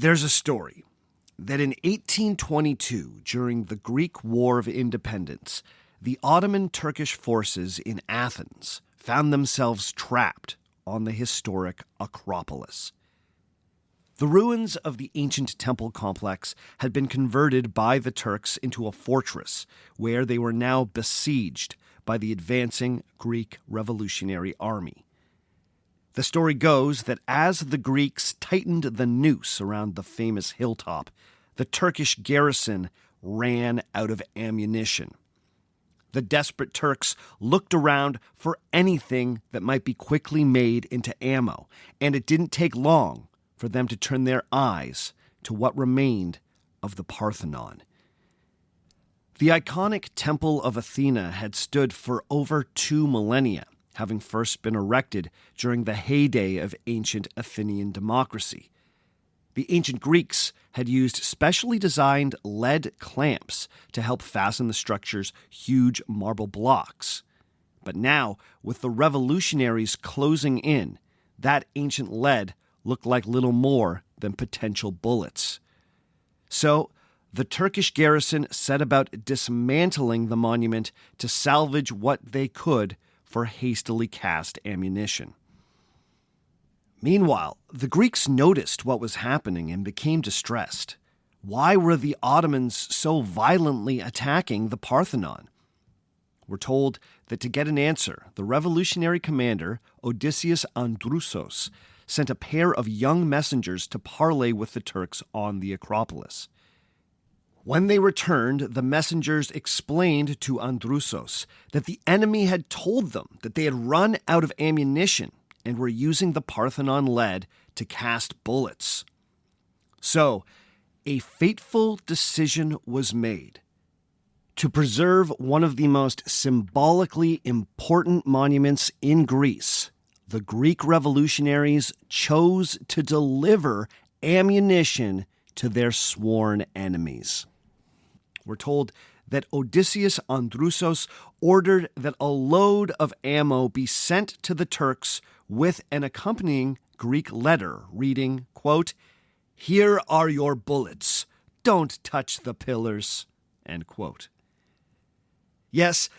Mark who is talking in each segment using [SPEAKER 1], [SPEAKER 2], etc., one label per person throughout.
[SPEAKER 1] There's a story that in 1822, during the Greek War of Independence, the Ottoman Turkish forces in Athens found themselves trapped on the historic acropolis. The ruins of the ancient temple complex had been converted by the Turks into a fortress where they were now besieged by the advancing Greek Revolutionary Army. The story goes that as the Greeks tightened the noose around the famous hilltop, the Turkish garrison ran out of ammunition. The desperate Turks looked around for anything that might be quickly made into ammo, and it didn't take long for them to turn their eyes to what remained of the Parthenon. The iconic Temple of Athena had stood for over 2 millennia, having first been erected during the heyday of ancient Athenian democracy. The ancient Greeks had used specially designed lead clamps to help fasten the structure's huge marble blocks. But now, with the revolutionaries closing in, that ancient lead looked like little more than potential bullets. So, the Turkish garrison set about dismantling the monument to salvage what they could for hastily cast ammunition. Meanwhile, the Greeks noticed what was happening and became distressed. Why were the Ottomans so violently attacking the Parthenon? We're told that to get an answer, the revolutionary commander, Odysseus Androussos, sent a pair of young messengers to parley with the Turks on the Acropolis. When they returned, the messengers explained to Androussos that the enemy had told them that they had run out of ammunition and were using the Parthenon lead to cast bullets. So, a fateful decision was made. To preserve one of the most symbolically important monuments in Greece, the Greek revolutionaries chose to deliver ammunition to their sworn enemies. We're told that Odysseus Androussos ordered that a load of ammo be sent to the Turks with an accompanying Greek letter reading, quote, "Here are your bullets. Don't touch the pillars," end quote. Yes,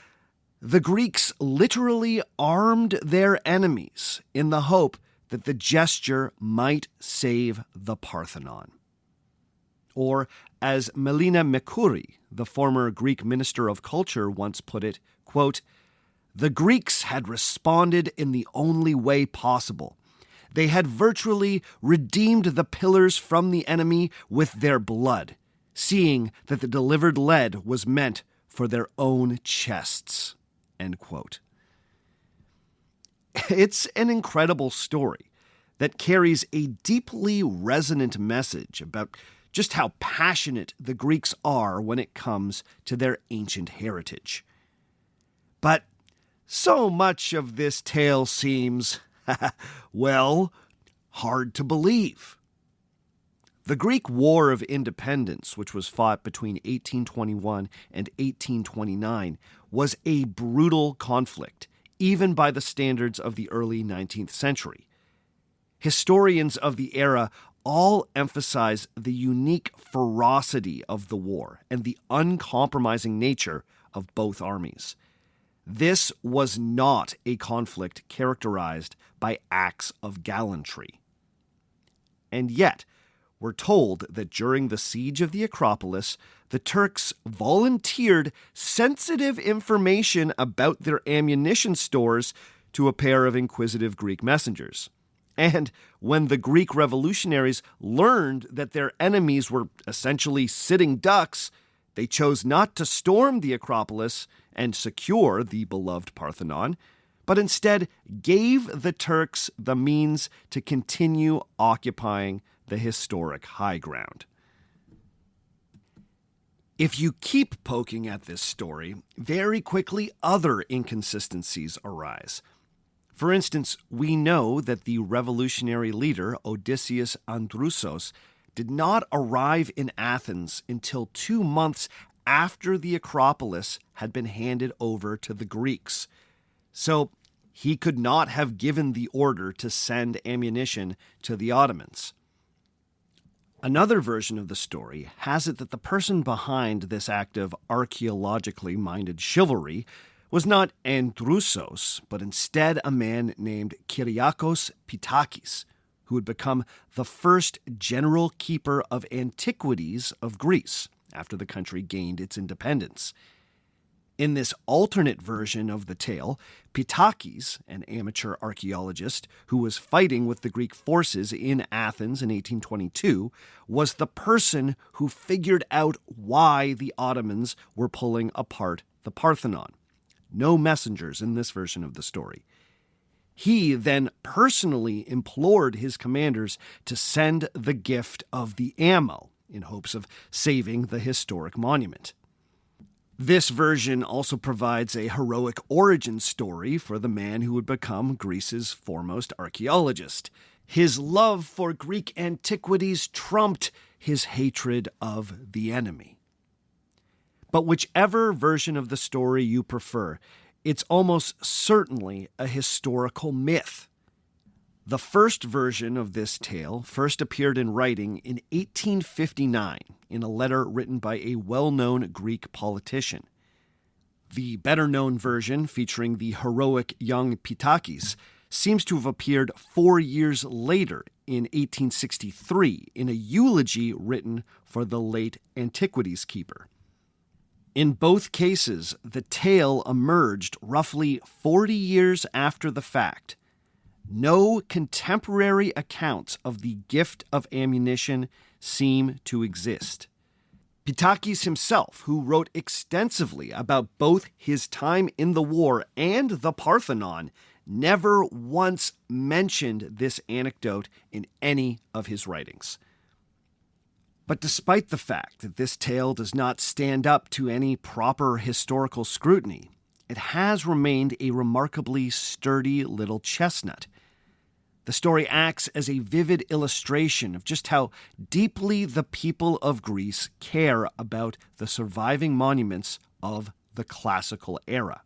[SPEAKER 1] the Greeks literally armed their enemies in the hope that the gesture might save the Parthenon. Or, as Melina Mercouri, the former Greek minister of culture, once put it, quote, "The Greeks had responded in the only way possible. They had virtually redeemed the pillars from the enemy with their blood, seeing that the delivered lead was meant for their own chests." End quote. It's an incredible story that carries a deeply resonant message about just how passionate the Greeks are when it comes to their ancient heritage. But so much of this tale seems, well, hard to believe. The Greek War of Independence, which was fought between 1821 and 1829, was a brutal conflict, even by the standards of the early 19th century. Historians of the era all emphasize the unique ferocity of the war and the uncompromising nature of both armies. This was not a conflict characterized by acts of gallantry. And yet, we're told that during the siege of the Acropolis, the Turks volunteered sensitive information about their ammunition stores to a pair of inquisitive Greek messengers. And when the Greek revolutionaries learned that their enemies were essentially sitting ducks, they chose not to storm the Acropolis and secure the beloved Parthenon, but instead gave the Turks the means to continue occupying the historic high ground. If you keep poking at this story, very quickly other inconsistencies arise. For instance, we know that the revolutionary leader, Odysseus Androussos, did not arrive in Athens until 2 months after the Acropolis had been handed over to the Greeks. So he could not have given the order to send ammunition to the Ottomans. Another version of the story has it that the person behind this act of archaeologically minded chivalry was not Androusos, but instead a man named Kyriakos Pitakis, who would become the first general keeper of antiquities of Greece after the country gained its independence. In this alternate version of the tale, Pitakis, an amateur archaeologist who was fighting with the Greek forces in Athens in 1822, was the person who figured out why the Ottomans were pulling apart the Parthenon. No messengers in this version of the story. He then personally implored his commanders to send the gift of the ammo in hopes of saving the historic monument. This version also provides a heroic origin story for the man who would become Greece's foremost archaeologist. His love for Greek antiquities trumped his hatred of the enemy. But whichever version of the story you prefer, it's almost certainly a historical myth. The first version of this tale first appeared in writing in 1859 in a letter written by a well-known Greek politician. The better-known version, featuring the heroic young Pitakis, seems to have appeared 4 years later in 1863 in a eulogy written for the late antiquities keeper. In both cases, the tale emerged roughly 40 years after the fact. No contemporary accounts of the gift of ammunition seem to exist. Pitakis himself, who wrote extensively about both his time in the war and the Parthenon, never once mentioned this anecdote in any of his writings. But despite the fact that this tale does not stand up to any proper historical scrutiny, it has remained a remarkably sturdy little chestnut. The story acts as a vivid illustration of just how deeply the people of Greece care about the surviving monuments of the classical era.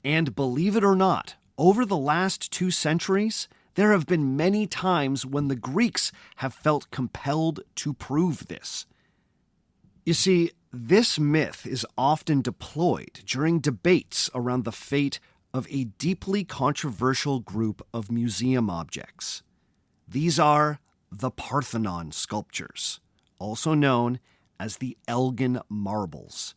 [SPEAKER 1] And believe it or not, over the last 2 centuries, there have been many times when the Greeks have felt compelled to prove this. You see, this myth is often deployed during debates around the fate of a deeply controversial group of museum objects. These are the Parthenon Sculptures, also known as the Elgin Marbles.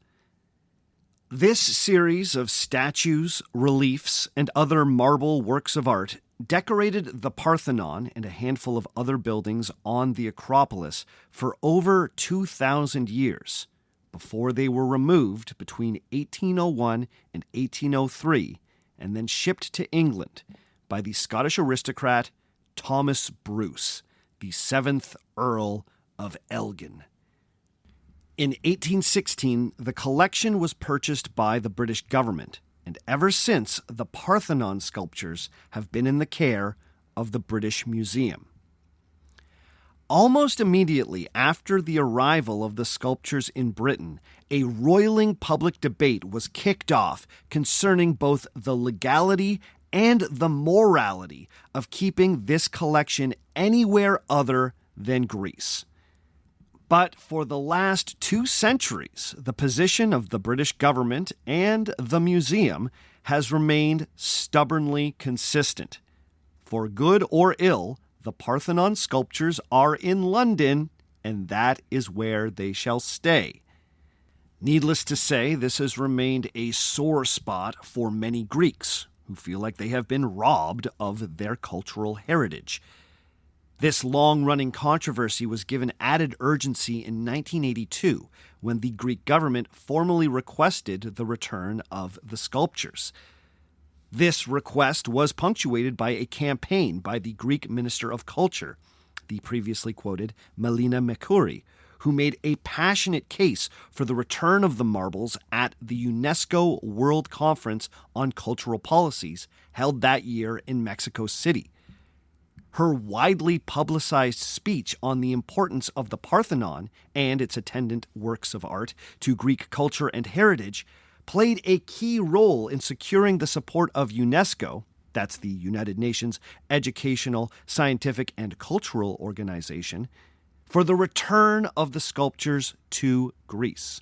[SPEAKER 1] This series of statues, reliefs, and other marble works of art decorated the Parthenon and a handful of other buildings on the acropolis for over 2,000 years, before they were removed between 1801 and 1803 and then shipped to England by the Scottish aristocrat Thomas Bruce, the 7th Earl of Elgin. In 1816, the collection was purchased by the British government, and ever since, the Parthenon sculptures have been in the care of the British Museum. Almost immediately after the arrival of the sculptures in Britain, a roiling public debate was kicked off concerning both the legality and the morality of keeping this collection anywhere other than Greece. But for the last 2 centuries, the position of the British government and the museum has remained stubbornly consistent. For good or ill, the Parthenon sculptures are in London, and that is where they shall stay. Needless to say, this has remained a sore spot for many Greeks, who feel like they have been robbed of their cultural heritage. This long-running controversy was given added urgency in 1982, when the Greek government formally requested the return of the sculptures. This request was punctuated by a campaign by the Greek Minister of Culture, the previously quoted Melina Mercouri, who made a passionate case for the return of the marbles at the UNESCO World Conference on Cultural Policies held that year in Mexico City. Her widely publicized speech on the importance of the Parthenon and its attendant works of art to Greek culture and heritage played a key role in securing the support of UNESCO, that's the United Nations Educational, Scientific, and Cultural Organization, for the return of the sculptures to Greece.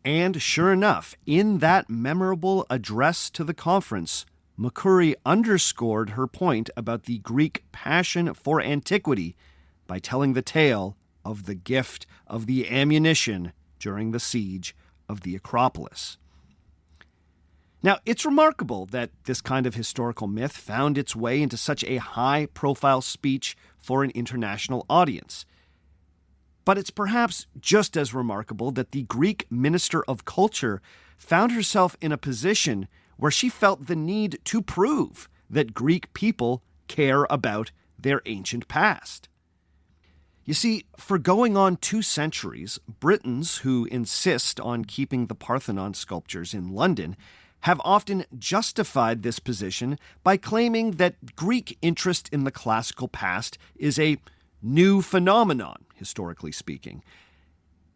[SPEAKER 1] And sure enough, in that memorable address to the conference, Mercury underscored her point about the Greek passion for antiquity by telling the tale of the gift of the ammunition during the siege of the Acropolis. Now, it's remarkable that this kind of historical myth found its way into such a high-profile speech for an international audience. But it's perhaps just as remarkable that the Greek Minister of Culture found herself in a position where she felt the need to prove that Greek people care about their ancient past. You see, for going on 2 centuries, Britons who insist on keeping the Parthenon sculptures in London have often justified this position by claiming that Greek interest in the classical past is a new phenomenon, historically speaking.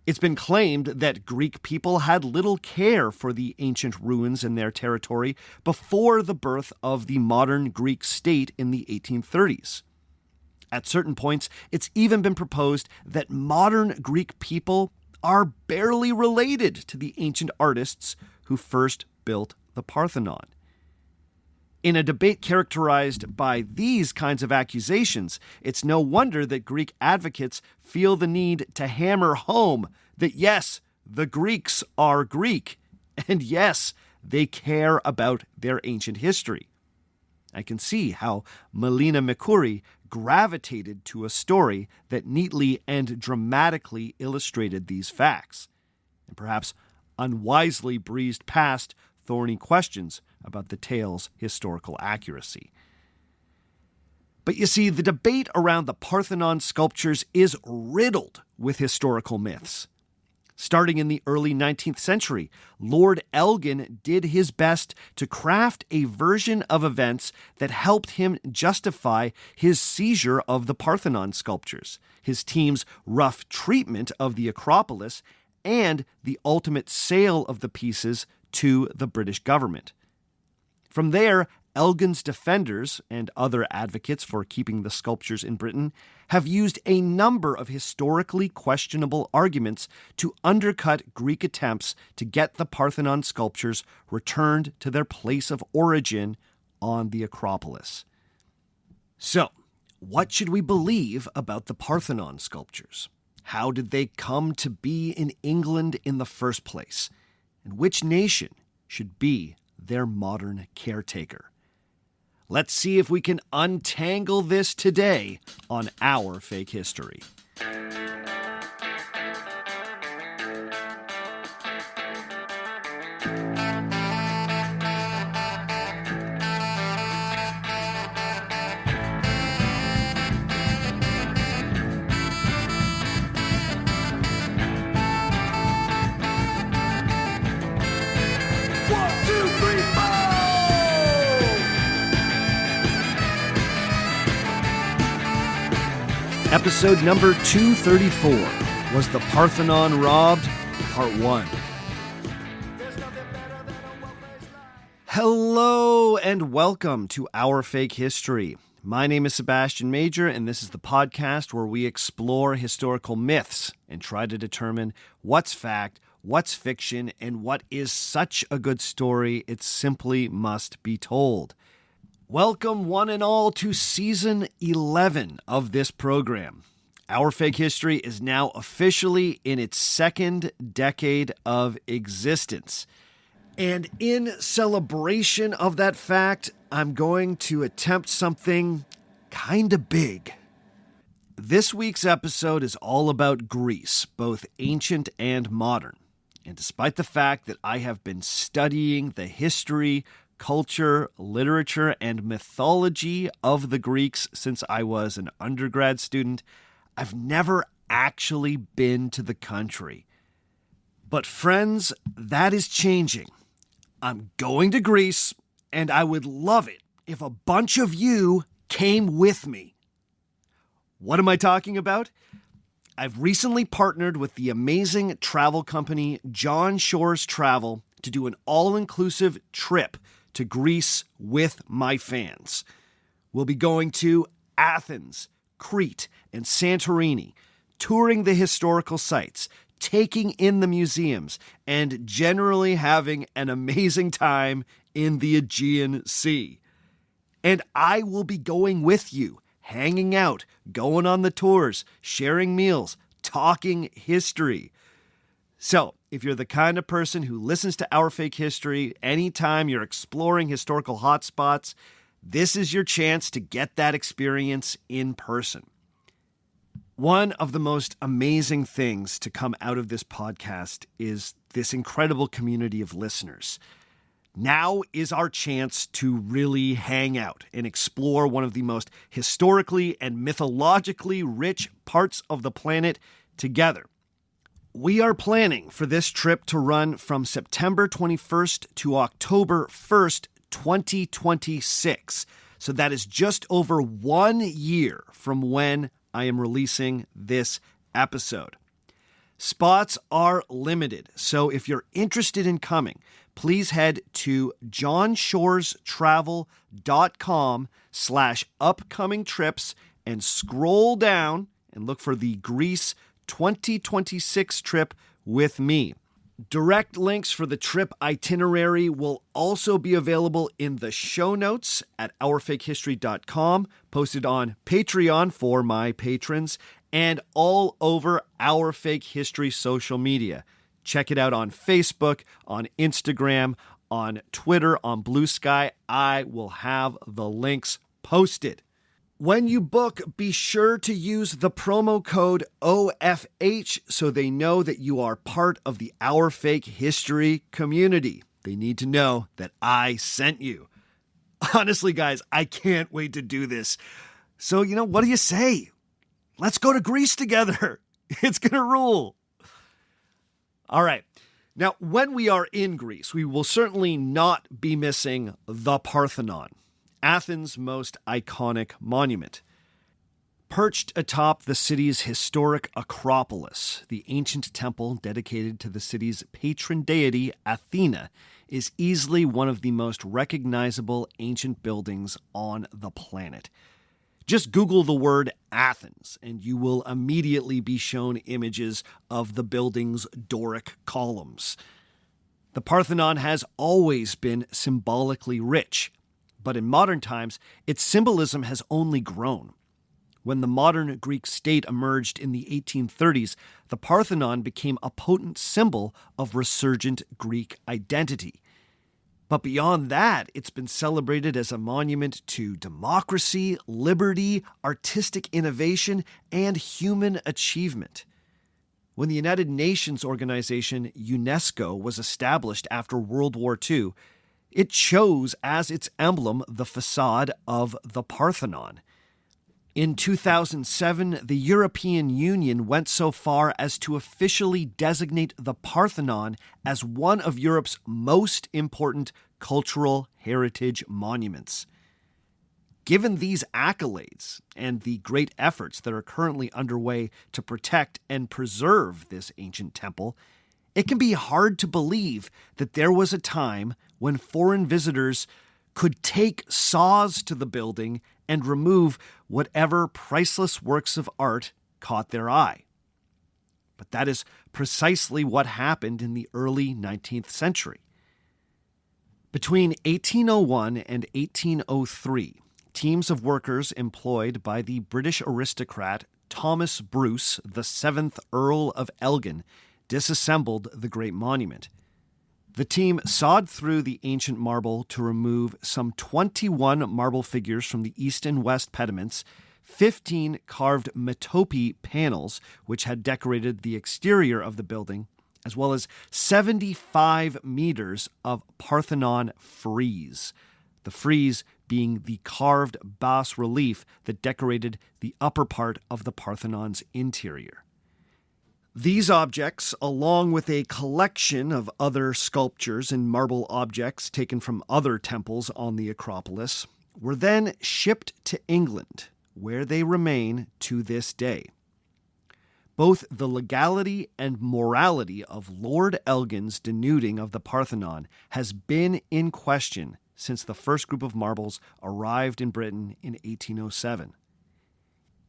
[SPEAKER 1] It's been claimed that Greek people had little care for the ancient ruins in their territory before the birth of the modern Greek state in the 1830s. At certain points, it's even been proposed that modern Greek people are barely related to the ancient artists who first built the Parthenon. In a debate characterized by these kinds of accusations, it's no wonder that Greek advocates feel the need to hammer home that yes, the Greeks are Greek, and yes, they care about their ancient history. I can see how Melina Mercury gravitated to a story that neatly and dramatically illustrated these facts, and perhaps unwisely breezed past thorny questions about the tale's historical accuracy. But you see, the debate around the Parthenon sculptures is riddled with historical myths. Starting in the early 19th century, Lord Elgin did his best to craft a version of events that helped him justify his seizure of the Parthenon sculptures, his team's rough treatment of the acropolis, and the ultimate sale of the pieces to the British government. From there, Elgin's defenders and other advocates for keeping the sculptures in Britain have used a number of historically questionable arguments to undercut Greek attempts to get the Parthenon sculptures returned to their place of origin on the Acropolis. So, what should we believe about the Parthenon sculptures? How did they come to be in England in the first place? And which nation should be their modern caretaker? Let's see if we can untangle this today on Our Fake History. Episode number 234 was The Parthenon Robbed, Part 1. Hello and welcome to Our Fake History. My name is Sebastian Major, and this is the podcast where we explore historical myths and try to determine what's fact, what's fiction, and what is such a good story it simply must be told. Welcome one and all to Season 11 of this program. Our Fake History is now officially in its second decade of existence. And in celebration of that fact, I'm going to attempt something kinda big. This week's episode is all about Greece, both ancient and modern. And despite the fact that I have been studying the history, culture, literature, and mythology of the Greeks since I was an undergrad student, I've never actually been to the country. But friends, that is changing. I'm going to Greece, and I would love it if a bunch of you came with me. What am I talking about? I've recently partnered with the amazing travel company John Shores Travel to do an all-inclusive trip to Greece with my fans. We'll be going to Athens, Crete, and Santorini touring the historical sites, taking in the museums, and generally having an amazing time in the Aegean Sea. And I will be going with you, hanging out, going on the tours, sharing meals, talking history. So, if you're the kind of person who listens to Our Fake History anytime you're exploring historical hotspots, this is your chance to get that experience in person. One of the most amazing things to come out of this podcast is this incredible community of listeners. Now is our chance to really hang out and explore one of the most historically and mythologically rich parts of the planet together. We are planning for this trip to run from September 21st to October 1st, 2026. So that is just over 1 year from when I am releasing this episode. Spots are limited, so if you're interested in coming, please head to johnshorestravel.com/upcoming trips and scroll down and look for the Greece 2026 trip with me. Direct links for the trip itinerary will also be available in the show notes at ourfakehistory.com, posted on Patreon for my patrons, and all over Our Fake History social media. Check it out on Facebook, on Instagram, on Twitter, on Blue Sky. I will have the links posted. When you book, be sure to use the promo code OFH so they know that you are part of the Our Fake History community. They need to know that I sent you. Honestly, guys, I can't wait to do this. So, what do you say? Let's go to Greece together. It's going to rule. All right. Now, when we are in Greece, we will certainly not be missing the Parthenon, Athens' most iconic monument. Perched atop the city's historic acropolis, the ancient temple dedicated to the city's patron deity, Athena, is easily one of the most recognizable ancient buildings on the planet. Just Google the word Athens, and you will immediately be shown images of the building's Doric columns. The Parthenon has always been symbolically rich, but in modern times, its symbolism has only grown. When the modern Greek state emerged in the 1830s, the Parthenon became a potent symbol of resurgent Greek identity. But beyond that, it's been celebrated as a monument to democracy, liberty, artistic innovation, and human achievement. When the United Nations organization UNESCO was established after World War II, it chose as its emblem the facade of the Parthenon. In 2007, the European Union went so far as to officially designate the Parthenon as one of Europe's most important cultural heritage monuments. Given these accolades and the great efforts that are currently underway to protect and preserve this ancient temple, it can be hard to believe that there was a time when foreign visitors could take saws to the building and remove whatever priceless works of art caught their eye. But that is precisely what happened in the early 19th century. Between 1801 and 1803, teams of workers employed by the British aristocrat Thomas Bruce, the 7th Earl of Elgin, disassembled the Great Monument. The team sawed through the ancient marble to remove some 21 marble figures from the east and west pediments, 15 carved metope panels, which had decorated the exterior of the building, as well as 75 meters of Parthenon frieze. The frieze being the carved bas-relief that decorated the upper part of the Parthenon's interior. These objects, along with a collection of other sculptures and marble objects taken from other temples on the Acropolis, were then shipped to England, where they remain to this day. Both the legality and morality of Lord Elgin's denuding of the Parthenon has been in question since the first group of marbles arrived in Britain in 1807.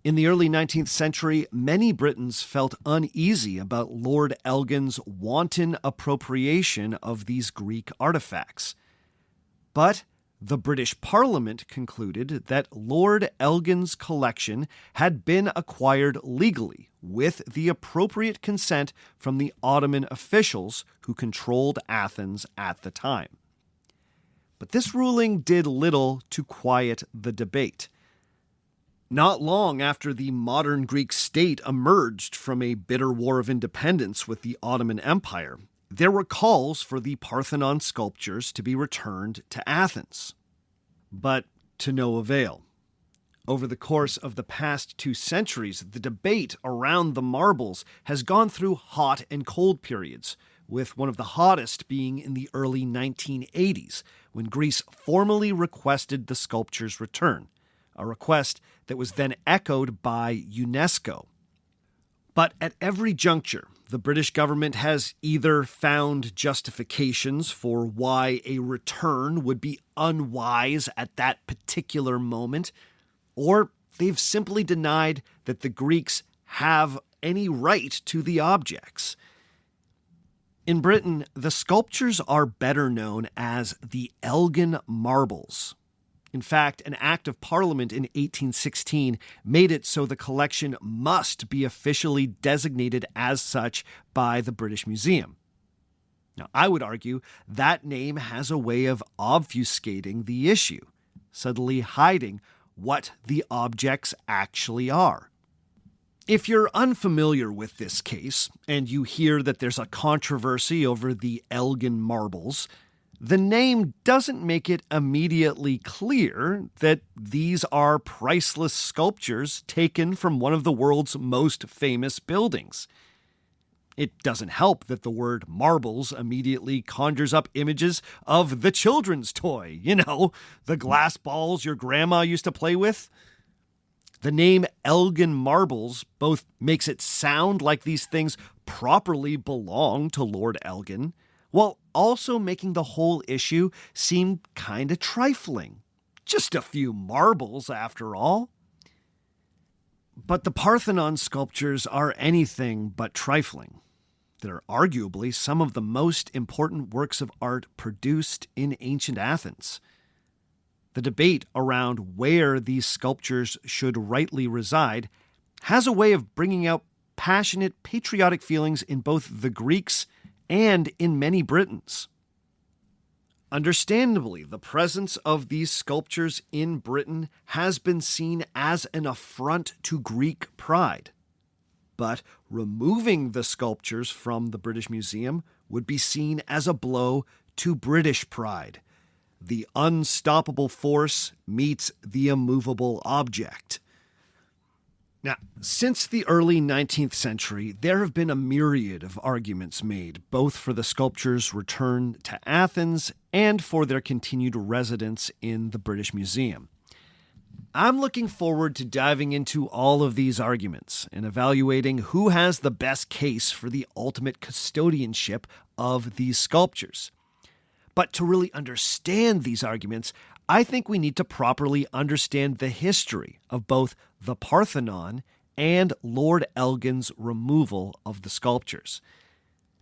[SPEAKER 1] In the early 19th century, many Britons felt uneasy about Lord Elgin's wanton appropriation of these Greek artifacts. But the British Parliament concluded that Lord Elgin's collection had been acquired legally with the appropriate consent from the Ottoman officials who controlled Athens at the time. But this ruling did little to quiet the debate. Not long after the modern Greek state emerged from a bitter war of independence with the Ottoman Empire, there were calls for the Parthenon sculptures to be returned to Athens. But to no avail. Over the course of the past 2 centuries, the debate around the marbles has gone through hot and cold periods, with one of the hottest being in the early 1980s, when Greece formally requested the sculptures' return, a request that was then echoed by UNESCO. But at every juncture, the British government has either found justifications for why a return would be unwise at that particular moment, or they've simply denied that the Greeks have any right to the objects. In Britain, the sculptures are better known as the Elgin Marbles. In fact, an Act of Parliament in 1816 made it so the collection must be officially designated as such by the British Museum. Now, I would argue that name has a way of obfuscating the issue, subtly hiding what the objects actually are. If you're unfamiliar with this case, and you hear that there's a controversy over the Elgin Marbles, the name doesn't make it immediately clear that these are priceless sculptures taken from one of the world's most famous buildings. It doesn't help that the word marbles immediately conjures up images of the children's toy, the glass balls your grandma used to play with. The name Elgin Marbles both makes it sound like these things properly belong to Lord Elgin, while also making the whole issue seem kind of trifling. Just a few marbles, after all. But the Parthenon sculptures are anything but trifling. They're arguably some of the most important works of art produced in ancient Athens. The debate around where these sculptures should rightly reside has a way of bringing out passionate patriotic feelings in both the Greeks and in many Britons. Understandably, the presence of these sculptures in Britain has been seen as an affront to Greek pride. But removing the sculptures from the British Museum would be seen as a blow to British pride. The unstoppable force meets the immovable object. Now, since the early 19th century, there have been a myriad of arguments made, both for the sculptures' return to Athens and for their continued residence in the British Museum. I'm looking forward to diving into all of these arguments and evaluating who has the best case for the ultimate custodianship of these sculptures. But to really understand these arguments, I think we need to properly understand the history of both the Parthenon and Lord Elgin's removal of the sculptures.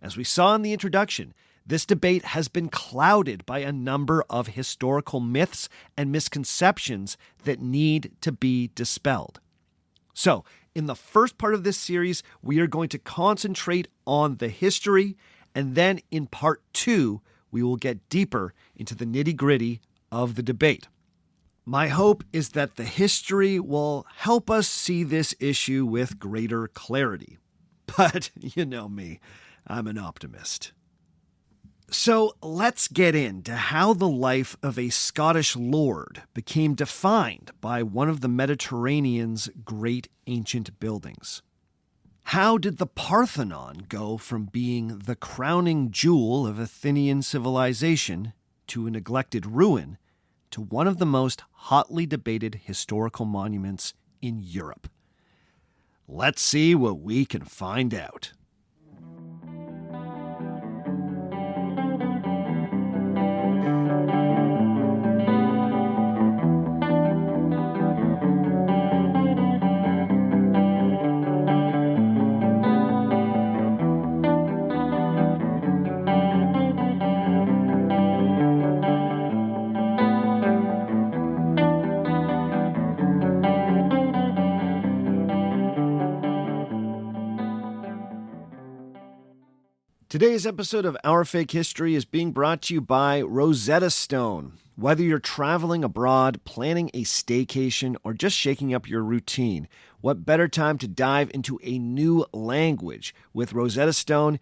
[SPEAKER 1] As we saw in the introduction, this debate has been clouded by a number of historical myths and misconceptions that need to be dispelled. So, in the first part of this series, we are going to concentrate on the history, and then in part 2, we will get deeper into the nitty-gritty of the debate. My hope is that the history will help us see this issue with greater clarity. But you know me, I'm an optimist. So let's get into how the life of a Scottish lord became defined by one of the Mediterranean's great ancient buildings. How did the Parthenon go from being the crowning jewel of Athenian civilization to a neglected ruin to one of the most hotly debated historical monuments in Europe? Let's see what we can find out. Today's episode of Our Fake History is being brought to you by Rosetta Stone. Whether you're traveling abroad, planning a staycation, or just shaking up your routine, what better time to dive into a new language? With Rosetta Stone,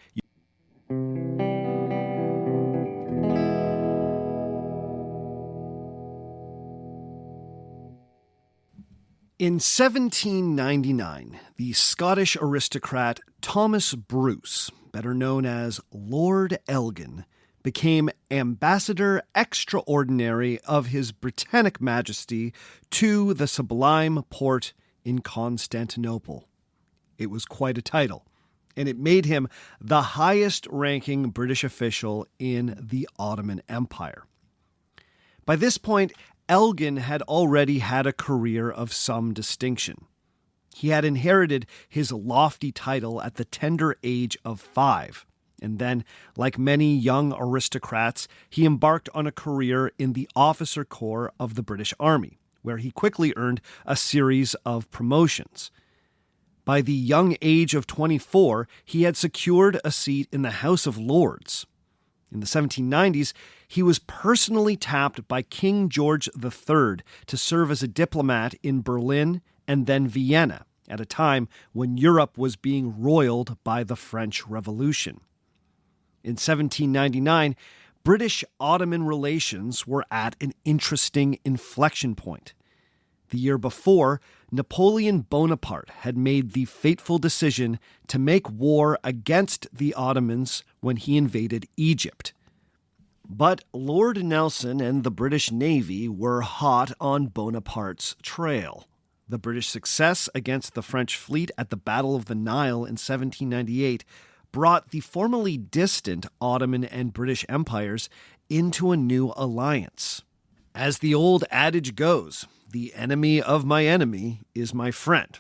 [SPEAKER 1] In 1799, the Scottish aristocrat Thomas Bruce, better known as Lord Elgin, became Ambassador Extraordinary of His Britannic Majesty to the Sublime Porte in Constantinople. It was quite a title, and it made him the highest-ranking British official in the Ottoman Empire. By this point, Elgin had already had a career of some distinction. He had inherited his lofty title at the tender age of 5, and then, like many young aristocrats, he embarked on a career in the officer corps of the British Army, where he quickly earned a series of promotions. By the young age of 24, he had secured a seat in the House of Lords. In the 1790s, he was personally tapped by King George III to serve as a diplomat in Berlin and then Vienna, at a time when Europe was being roiled by the French Revolution. In 1799, British-Ottoman relations were at an interesting inflection point. The year before, Napoleon Bonaparte had made the fateful decision to make war against the Ottomans when he invaded Egypt. But Lord Nelson and the British Navy were hot on Bonaparte's trail. The British success against the French fleet at the Battle of the Nile in 1798 brought the formerly distant Ottoman and British empires into a new alliance. As the old adage goes, the enemy of my enemy is my friend.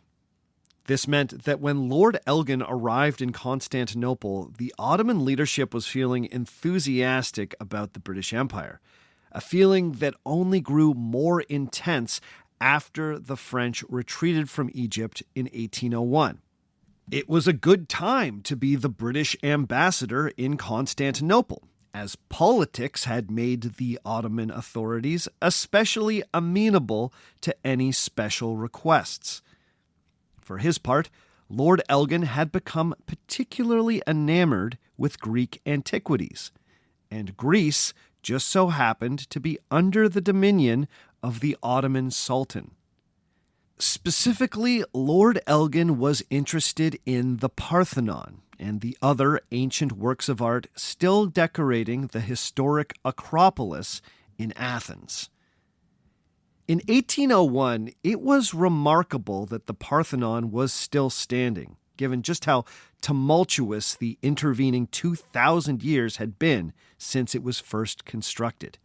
[SPEAKER 1] This meant that when Lord Elgin arrived in Constantinople, the Ottoman leadership was feeling enthusiastic about the British Empire, a feeling that only grew more intense after the French retreated from Egypt in 1801. It was a good time to be the British ambassador in Constantinople, as politics had made the Ottoman authorities especially amenable to any special requests. For his part, Lord Elgin had become particularly enamored with Greek antiquities, and Greece just so happened to be under the dominion of the Ottoman Sultan. Specifically, Lord Elgin was interested in the Parthenon and the other ancient works of art still decorating the historic acropolis in Athens. In 1801, it was remarkable that the Parthenon was still standing, given just how tumultuous the intervening 2,000 years had been since it was first constructed.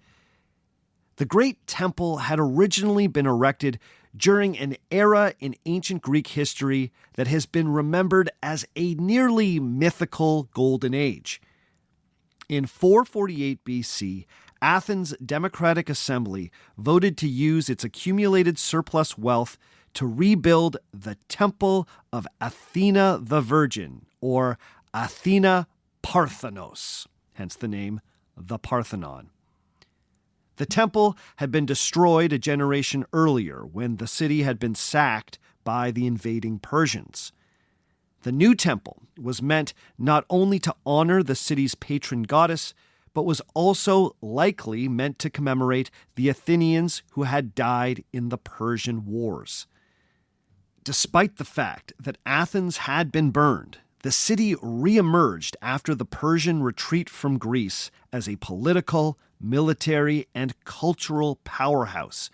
[SPEAKER 1] The Great Temple had originally been erected during an era in ancient Greek history that has been remembered as a nearly mythical golden age. In 448 BC, Athens' Democratic Assembly voted to use its accumulated surplus wealth to rebuild the Temple of Athena the Virgin, or Athena Parthenos, hence the name the Parthenon. The temple had been destroyed a generation earlier when the city had been sacked by the invading Persians. The new temple was meant not only to honor the city's patron goddess, but was also likely meant to commemorate the Athenians who had died in the Persian Wars. Despite the fact that Athens had been burned, the city reemerged after the Persian retreat from Greece as a political, military, and cultural powerhouse.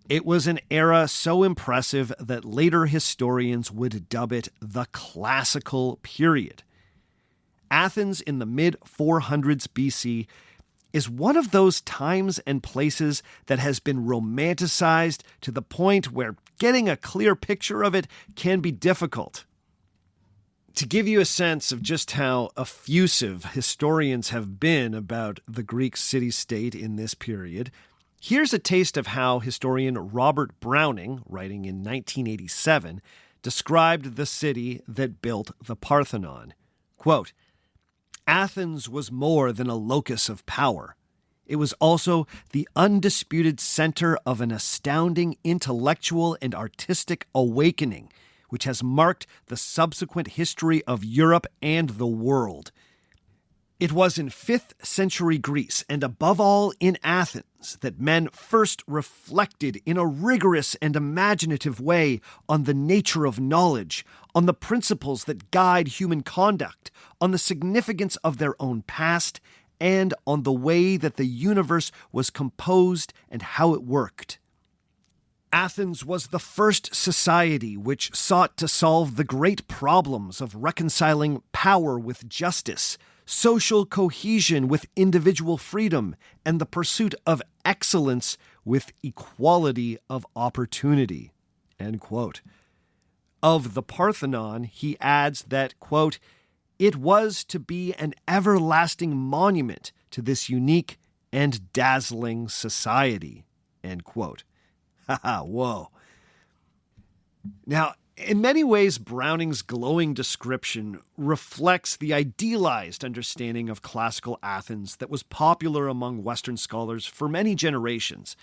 [SPEAKER 1] It was an era so impressive that later historians would dub it the Classical Period. Athens in the mid-400s BC is one of those times and places that has been romanticized to the point where getting a clear picture of it can be difficult. To give you a sense of just how effusive historians have been about the Greek city-state in this period, here's a taste of how historian Robert Browning, writing in 1987, described the city that built the Parthenon. Quote, Athens was more than a locus of power. It was also the undisputed center of an astounding intellectual and artistic awakening, which has marked the subsequent history of Europe and the world. It was in 5th century Greece, and above all in Athens, that men first reflected in a rigorous and imaginative way on the nature of knowledge, on the principles that guide human conduct, on the significance of their own past, and on the way that the universe was composed and how it worked. Athens was the first society which sought to solve the great problems of reconciling power with justice, social cohesion with individual freedom, and the pursuit of excellence with equality of opportunity." End quote. Of the Parthenon, he adds that, quote, "It was to be an everlasting monument to this unique and dazzling society." End quote. Haha, whoa. Now, in many ways, Browning's glowing description reflects the idealized understanding of classical Athens that was popular among Western scholars for many generations.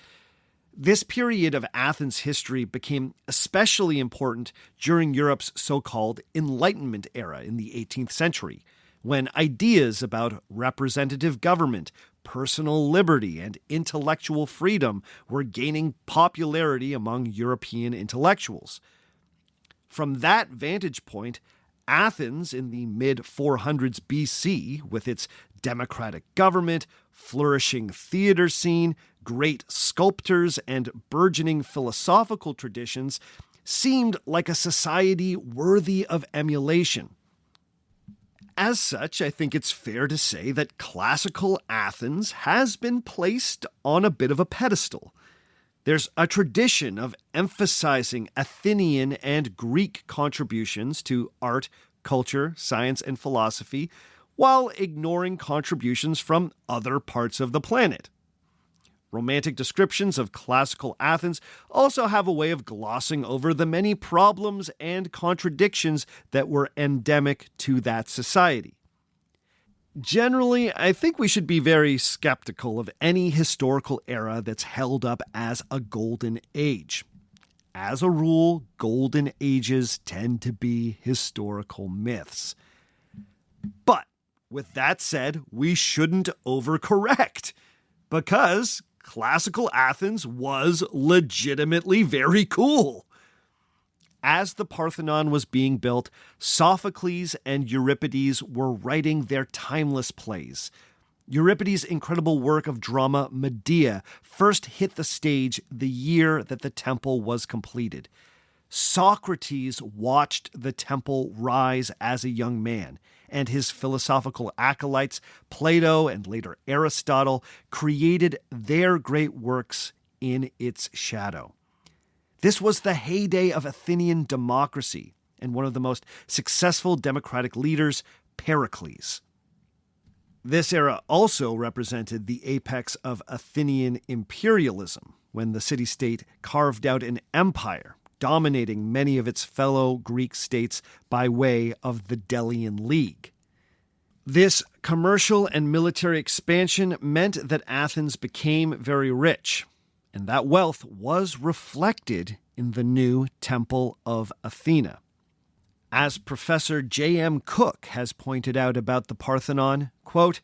[SPEAKER 1] This period of Athens history became especially important during Europe's so-called Enlightenment era in the 18th century, when ideas about representative government, personal liberty, and intellectual freedom were gaining popularity among European intellectuals. From that vantage point, Athens in the mid-400s BC, with its democratic government, flourishing theater scene, great sculptors, and burgeoning philosophical traditions, seemed like a society worthy of emulation. As such, I think it's fair to say that classical Athens has been placed on a bit of a pedestal. There's a tradition of emphasizing Athenian and Greek contributions to art, culture, science, and philosophy, while ignoring contributions from other parts of the planet. Romantic descriptions of classical Athens also have a way of glossing over the many problems and contradictions that were endemic to that society. Generally, I think we should be very skeptical of any historical era that's held up as a golden age. As a rule, golden ages tend to be historical myths. But with that said, we shouldn't overcorrect, because classical Athens was legitimately very cool. As the Parthenon was being built, Sophocles and Euripides were writing their timeless plays. Euripides' incredible work of drama, Medea, first hit the stage the year that the temple was completed. Socrates watched the temple rise as a young man, and his philosophical acolytes, Plato and later Aristotle, created their great works in its shadow. This was the heyday of Athenian democracy, and one of the most successful democratic leaders, Pericles. This era also represented the apex of Athenian imperialism, when the city-state carved out an empire, dominating many of its fellow Greek states by way of the Delian League. This commercial and military expansion meant that Athens became very rich, and that wealth was reflected in the new Temple of Athena. As Professor J.M. Cook has pointed out about the Parthenon, quote,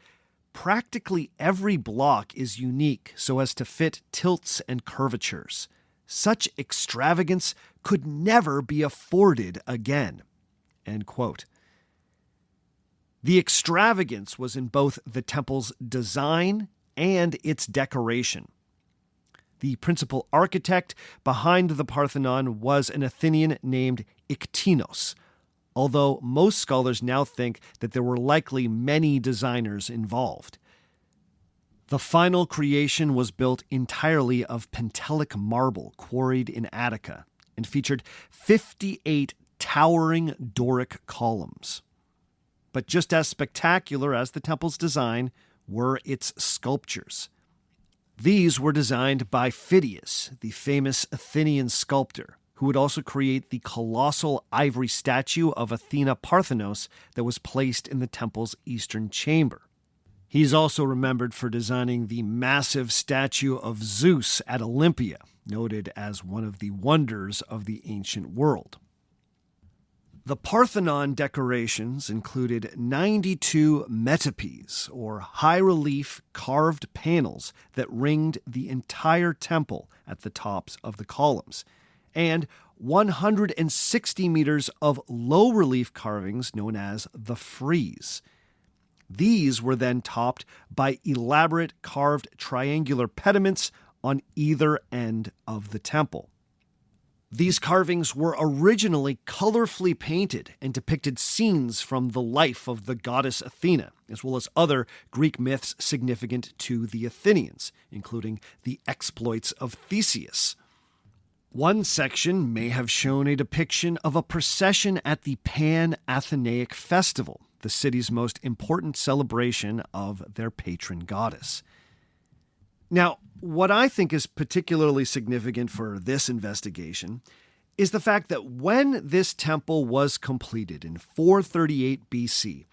[SPEAKER 1] "Practically every block is unique so as to fit tilts and curvatures. Such extravagance could never be afforded again." End quote. The extravagance was in both the temple's design and its decoration. The principal architect behind the Parthenon was an Athenian named Iktinos, although most scholars now think that there were likely many designers involved. The final creation was built entirely of Pentelic marble quarried in Attica and featured 58 towering Doric columns. But just as spectacular as the temple's design were its sculptures. These were designed by Phidias, the famous Athenian sculptor, who would also create the colossal ivory statue of Athena Parthenos that was placed in the temple's eastern chamber. He's also remembered for designing the massive statue of Zeus at Olympia, noted as one of the wonders of the ancient world. The Parthenon decorations included 92 metopes, or high-relief carved panels that ringed the entire temple at the tops of the columns, and 160 meters of low-relief carvings known as the frieze. These were then topped by elaborate carved triangular pediments on either end of the temple. These carvings were originally colorfully painted and depicted scenes from the life of the goddess Athena, as well as other Greek myths significant to the Athenians, including the exploits of Theseus. One section may have shown a depiction of a procession at the Pan-Athenaic Festival, the city's most important celebration of their patron goddess. Now, what I think is particularly significant for this investigation is the fact that when this temple was completed in 438 BC,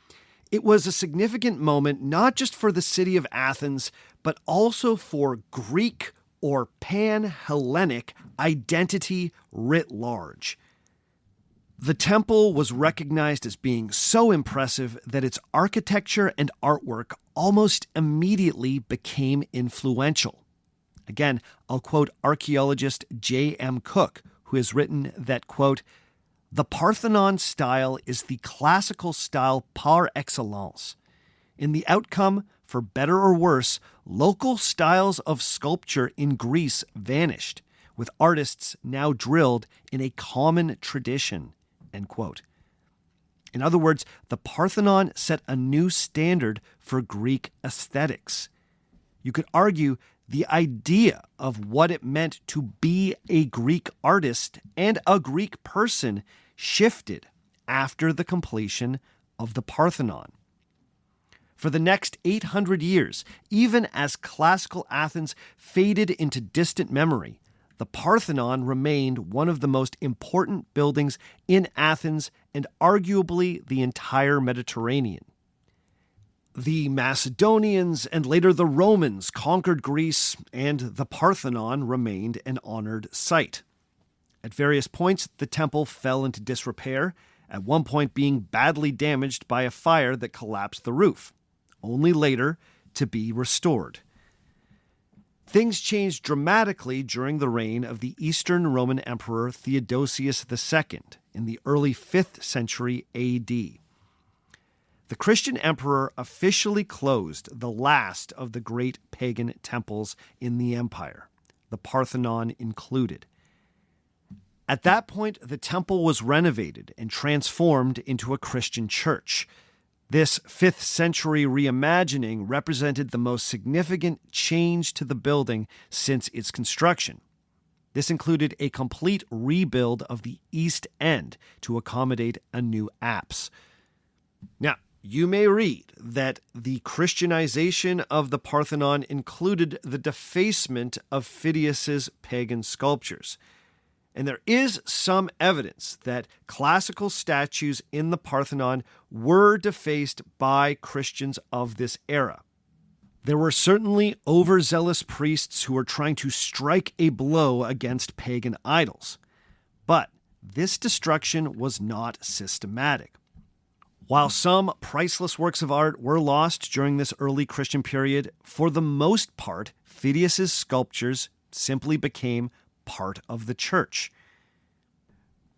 [SPEAKER 1] it was a significant moment not just for the city of Athens, but also for Greek or Pan-Hellenic identity writ large. The temple was recognized as being so impressive that its architecture and artwork almost immediately became influential. Again, I'll quote archaeologist J.M. Cook, who has written that, quote, "The Parthenon style is the classical style par excellence. In the outcome, for better or worse, local styles of sculpture in Greece vanished, with artists now drilled in a common tradition." End quote. In other words, the Parthenon set a new standard for Greek aesthetics. You could argue the idea of what it meant to be a Greek artist and a Greek person shifted after the completion of the Parthenon. For the next 800 years, even as classical Athens faded into distant memory, the Parthenon remained one of the most important buildings in Athens and arguably the entire Mediterranean. The Macedonians and later the Romans conquered Greece, and the Parthenon remained an honored site. At various points, the temple fell into disrepair, at one point being badly damaged by a fire that collapsed the roof, only later to be restored. Things changed dramatically during the reign of the Eastern Roman Emperor Theodosius II in the early 5th century AD. The Christian emperor officially closed the last of the great pagan temples in the empire, the Parthenon included. At that point, the temple was renovated and transformed into a Christian church. This 5th century reimagining represented the most significant change to the building since its construction. This included a complete rebuild of the east end to accommodate a new apse. Now, you may read that the Christianization of the Parthenon included the defacement of Phidias's pagan sculptures. And there is some evidence that classical statues in the Parthenon were defaced by Christians of this era. There were certainly overzealous priests who were trying to strike a blow against pagan idols. But this destruction was not systematic. While some priceless works of art were lost during this early Christian period, for the most part, Phidias's sculptures simply became part of the church.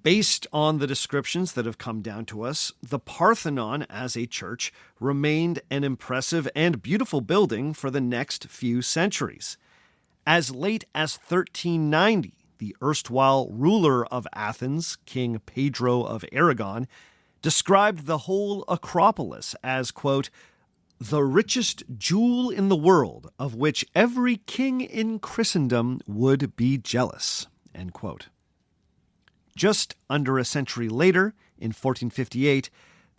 [SPEAKER 1] Based on the descriptions that have come down to us, the Parthenon as a church remained an impressive and beautiful building for the next few centuries. As late as 1390, the erstwhile ruler of Athens, King Pedro of Aragon, described the whole acropolis as, quote, "the richest jewel in the world, of which every king in Christendom would be jealous," end quote. Just under a century later, in 1458,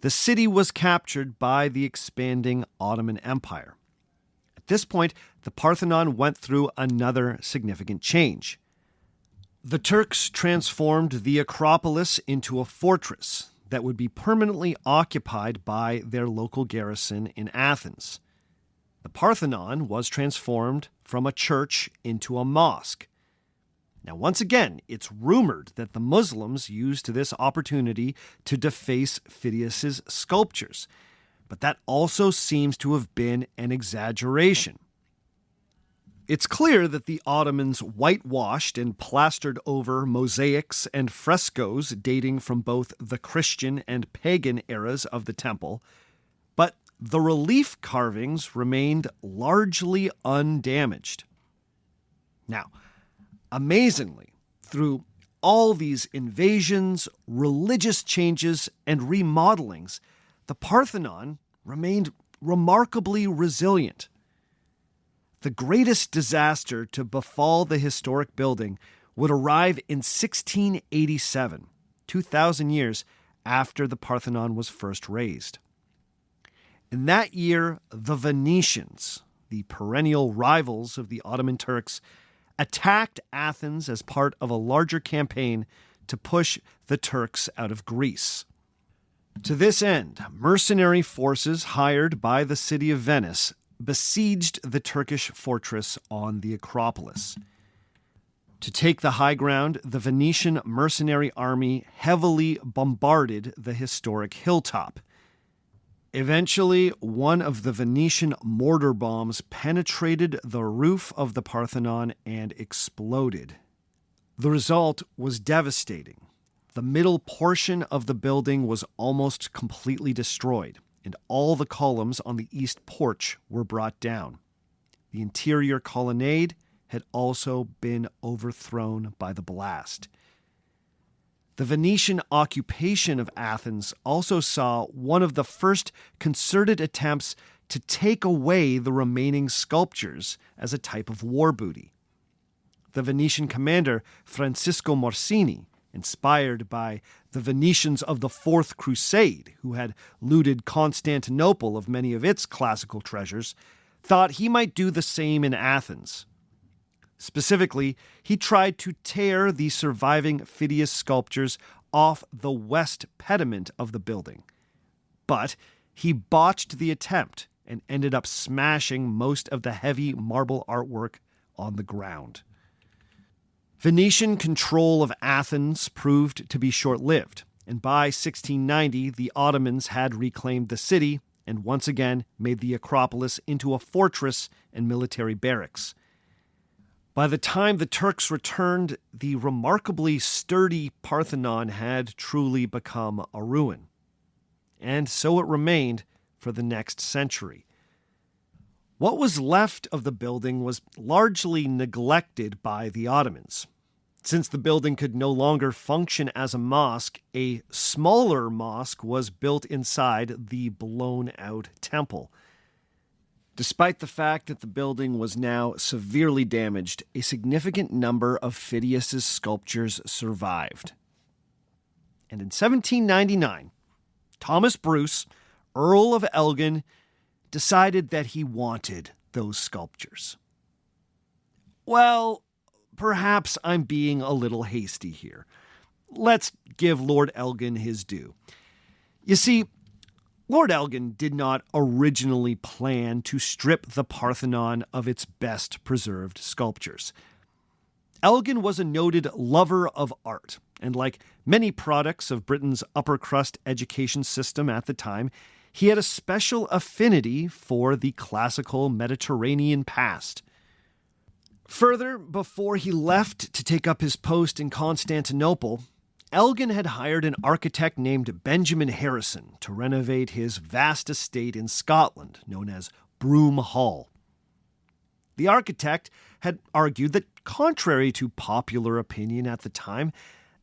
[SPEAKER 1] the city was captured by the expanding Ottoman Empire. At this point, the Parthenon went through another significant change. The Turks transformed the acropolis into a fortress that would be permanently occupied by their local garrison in Athens. The Parthenon was transformed from a church into a mosque. Now, once again, it's rumored that the Muslims used this opportunity to deface Phidias's sculptures, but that also seems to have been an exaggeration. It's clear that the Ottomans whitewashed and plastered over mosaics and frescoes dating from both the Christian and pagan eras of the temple, but the relief carvings remained largely undamaged. Now, amazingly, through all these invasions, religious changes, and remodelings, the Parthenon remained remarkably resilient. The greatest disaster to befall the historic building would arrive in 1687, 2,000 years after the Parthenon was first raised. In that year, the Venetians, the perennial rivals of the Ottoman Turks, attacked Athens as part of a larger campaign to push the Turks out of Greece. To this end, mercenary forces hired by the city of Venice besieged the Turkish fortress on the Acropolis. To take the high ground, the Venetian mercenary army heavily bombarded the historic hilltop. Eventually, one of the Venetian mortar bombs penetrated the roof of the Parthenon and exploded. The result was devastating. The middle portion of the building was almost completely destroyed, and all the columns on the east porch were brought down. The interior colonnade had also been overthrown by the blast. The Venetian occupation of Athens also saw one of the first concerted attempts to take away the remaining sculptures as a type of war booty. The Venetian commander Francisco Morsini, inspired by the Venetians of the Fourth Crusade, who had looted Constantinople of many of its classical treasures, thought he might do the same in Athens. Specifically, he tried to tear the surviving Phidias sculptures off the west pediment of the building. But he botched the attempt and ended up smashing most of the heavy marble artwork on the ground. Venetian control of Athens proved to be short-lived, and by 1690 the Ottomans had reclaimed the city and once again made the Acropolis into a fortress and military barracks. By the time the Turks returned, the remarkably sturdy Parthenon had truly become a ruin. And so it remained for the next century. What was left of the building was largely neglected by the Ottomans. Since the building could no longer function as a mosque, a smaller mosque was built inside the blown-out temple. Despite the fact that the building was now severely damaged, a significant number of Phidias's sculptures survived. And in 1799, Thomas Bruce, Earl of Elgin, decided that he wanted those sculptures. Well, perhaps I'm being a little hasty here. Let's give Lord Elgin his due. You see, Lord Elgin did not originally plan to strip the Parthenon of its best preserved sculptures. Elgin was a noted lover of art, and like many products of Britain's upper-crust education system at the time, he had a special affinity for the classical Mediterranean past. Further, before he left to take up his post in Constantinople, Elgin had hired an architect named Benjamin Harrison to renovate his vast estate in Scotland, known as Broome Hall. The architect had argued that, contrary to popular opinion at the time,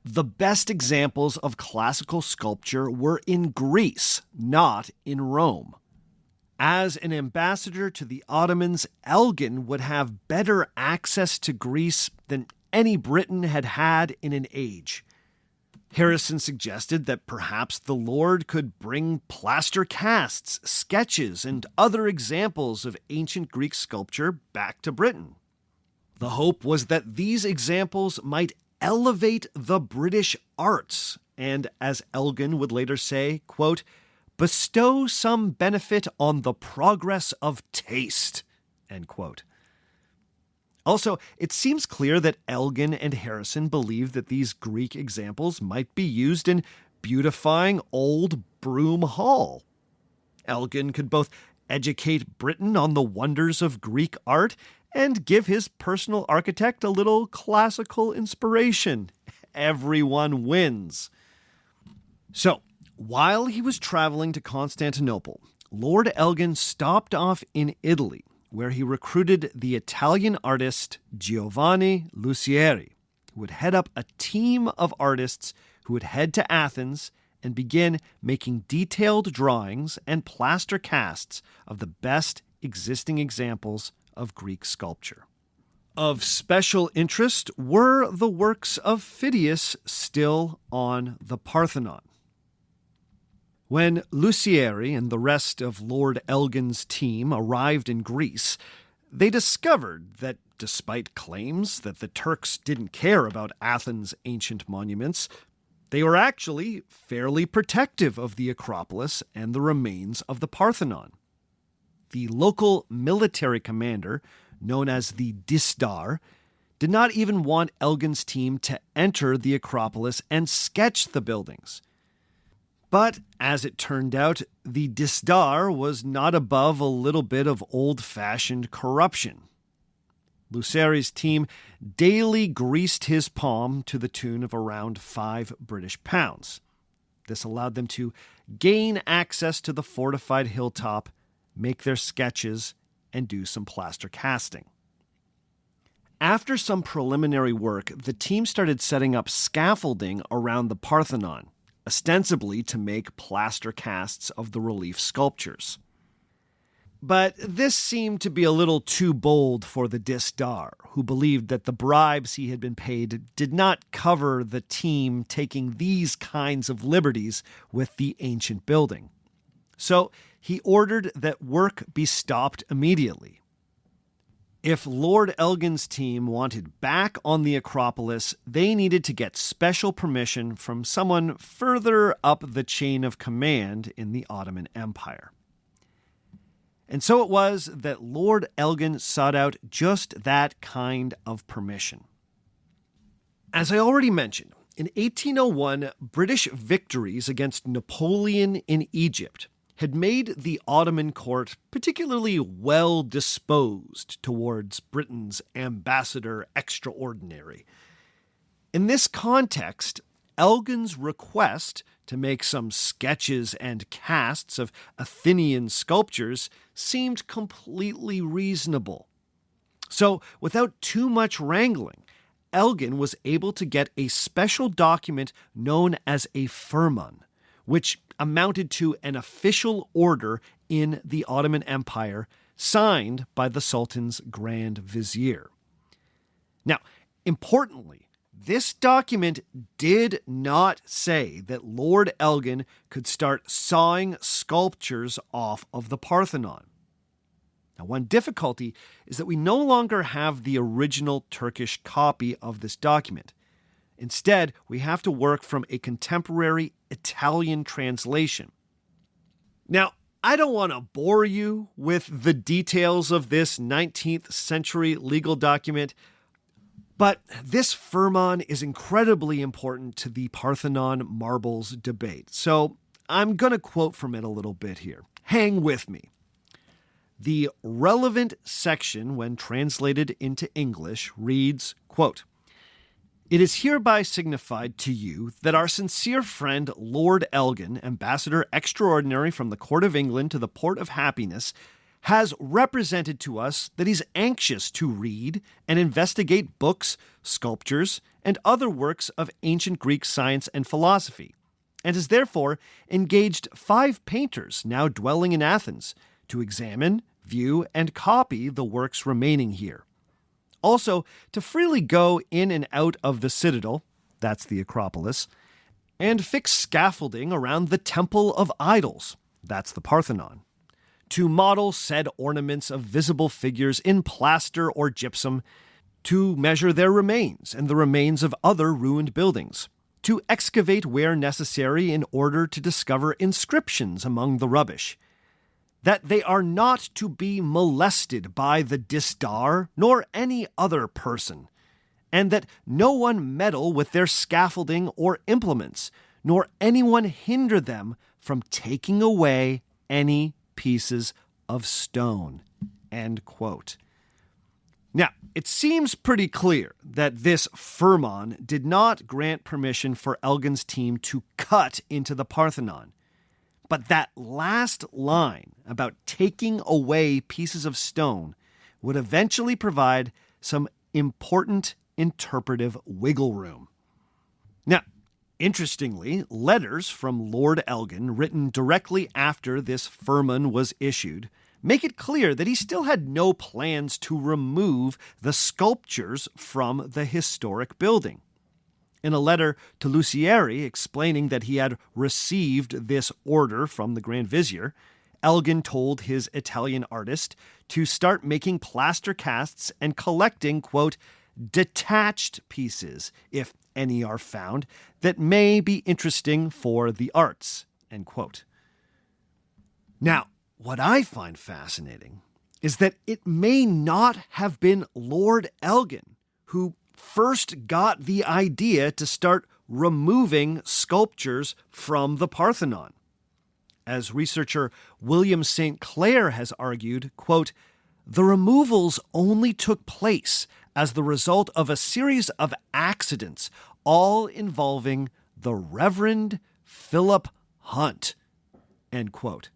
[SPEAKER 1] the best examples of classical sculpture were in Greece, not in Rome. As an ambassador to the Ottomans, Elgin would have better access to Greece than any Briton had had in an age. Harrison suggested that perhaps the Lord could bring plaster casts, sketches, and other examples of ancient Greek sculpture back to Britain. The hope was that these examples might elevate the British arts, and as Elgin would later say, quote, bestow some benefit on the progress of taste, end quote. Also, it seems clear that Elgin and Harrison believed that these Greek examples might be used in beautifying Old Broom Hall. Elgin could both educate Britain on the wonders of Greek art and give his personal architect a little classical inspiration. Everyone wins. So, while he was traveling to Constantinople, Lord Elgin stopped off in Italy, where he recruited the Italian artist Giovanni Lucieri, who would head up a team of artists who would head to Athens and begin making detailed drawings and plaster casts of the best existing examples of Greek sculpture. Of special interest were the works of Phidias still on the Parthenon. When Lucieri and the rest of Lord Elgin's team arrived in Greece, they discovered that despite claims that the Turks didn't care about Athens' ancient monuments, they were actually fairly protective of the acropolis and the remains of the Parthenon. The local military commander, known as the Disdar, did not even want Elgin's team to enter the acropolis and sketch the buildings. But, as it turned out, the Disdar was not above a little bit of old-fashioned corruption. Lucieri's team daily greased his palm to the tune of around £5 British. This allowed them to gain access to the fortified hilltop, make their sketches, and do some plaster casting. After some preliminary work, the team started setting up scaffolding around the Parthenon, ostensibly to make plaster casts of the relief sculptures. But this seemed to be a little too bold for the Disdar, who believed that the bribes he had been paid did not cover the team taking these kinds of liberties with the ancient building. So he ordered that work be stopped immediately. If Lord Elgin's team wanted back on the Acropolis, they needed to get special permission from someone further up the chain of command in the Ottoman Empire. And so it was that Lord Elgin sought out just that kind of permission. As I already mentioned, in 1801, British victories against Napoleon in Egypt had made the Ottoman court particularly well disposed towards Britain's ambassador extraordinary. In this context, Elgin's request to make some sketches and casts of Athenian sculptures seemed completely reasonable. So, without too much wrangling, Elgin was able to get a special document known as a firman, which amounted to an official order in the Ottoman Empire signed by the Sultan's Grand Vizier. Now, importantly, this document did not say that Lord Elgin could start sawing sculptures off of the Parthenon. Now, one difficulty is that we no longer have the original Turkish copy of this document. Instead, we have to work from a contemporary Italian translation. Now, I don't want to bore you with the details of this 19th century legal document, but this firman is incredibly important to the Parthenon Marbles debate, so I'm going to quote from it a little bit here. Hang with me. The relevant section, when translated into English, reads, quote, "It is hereby signified to you that our sincere friend Lord Elgin, Ambassador Extraordinary from the Court of England to the Port of Happiness, has represented to us that he's anxious to read and investigate books, sculptures, and other works of ancient Greek science and philosophy, and has therefore engaged 5 painters now dwelling in Athens to examine, view, and copy the works remaining here. Also, to freely go in and out of the citadel, that's the Acropolis, and fix scaffolding around the Temple of Idols, that's the Parthenon, to model said ornaments of visible figures in plaster or gypsum, to measure their remains and the remains of other ruined buildings, to excavate where necessary in order to discover inscriptions among the rubbish, that they are not to be molested by the disdar nor any other person, and that no one meddle with their scaffolding or implements, nor anyone hinder them from taking away any pieces of stone." End quote. Now, it seems pretty clear that this firman did not grant permission for Elgin's team to cut into the Parthenon. But that last line about taking away pieces of stone would eventually provide some important interpretive wiggle room. Now, interestingly, letters from Lord Elgin, written directly after this firman was issued, make it clear that he still had no plans to remove the sculptures from the historic building. In a letter to Lucieri explaining that he had received this order from the Grand Vizier, Elgin told his Italian artist to start making plaster casts and collecting, quote, "detached pieces, if any are found, that may be interesting for the arts," end quote. Now, what I find fascinating is that it may not have been Lord Elgin who first got the idea to start removing sculptures from the Parthenon. As researcher William St. Clair has argued, quote, "the removals only took place as the result of a series of accidents, all involving the Reverend Philip Hunt," end quote.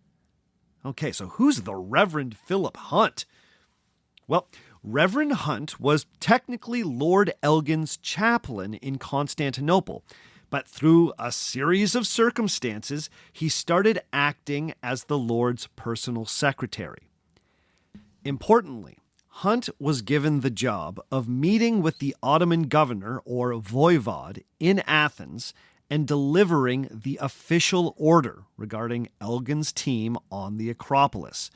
[SPEAKER 1] Okay, so who's the Reverend Philip Hunt? Well, Reverend Hunt was technically Lord Elgin's chaplain in Constantinople, but through a series of circumstances, he started acting as the Lord's personal secretary. Importantly, Hunt was given the job of meeting with the Ottoman governor or voivod in Athens and delivering the official order regarding Elgin's team on the acropolis.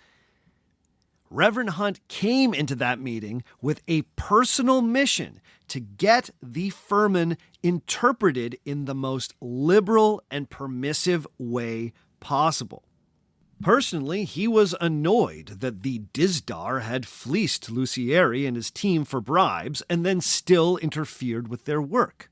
[SPEAKER 1] Reverend Hunt came into that meeting with a personal mission to get the firman interpreted in the most liberal and permissive way possible. Personally, he was annoyed that the Dizdar had fleeced Lucieri and his team for bribes and then still interfered with their work.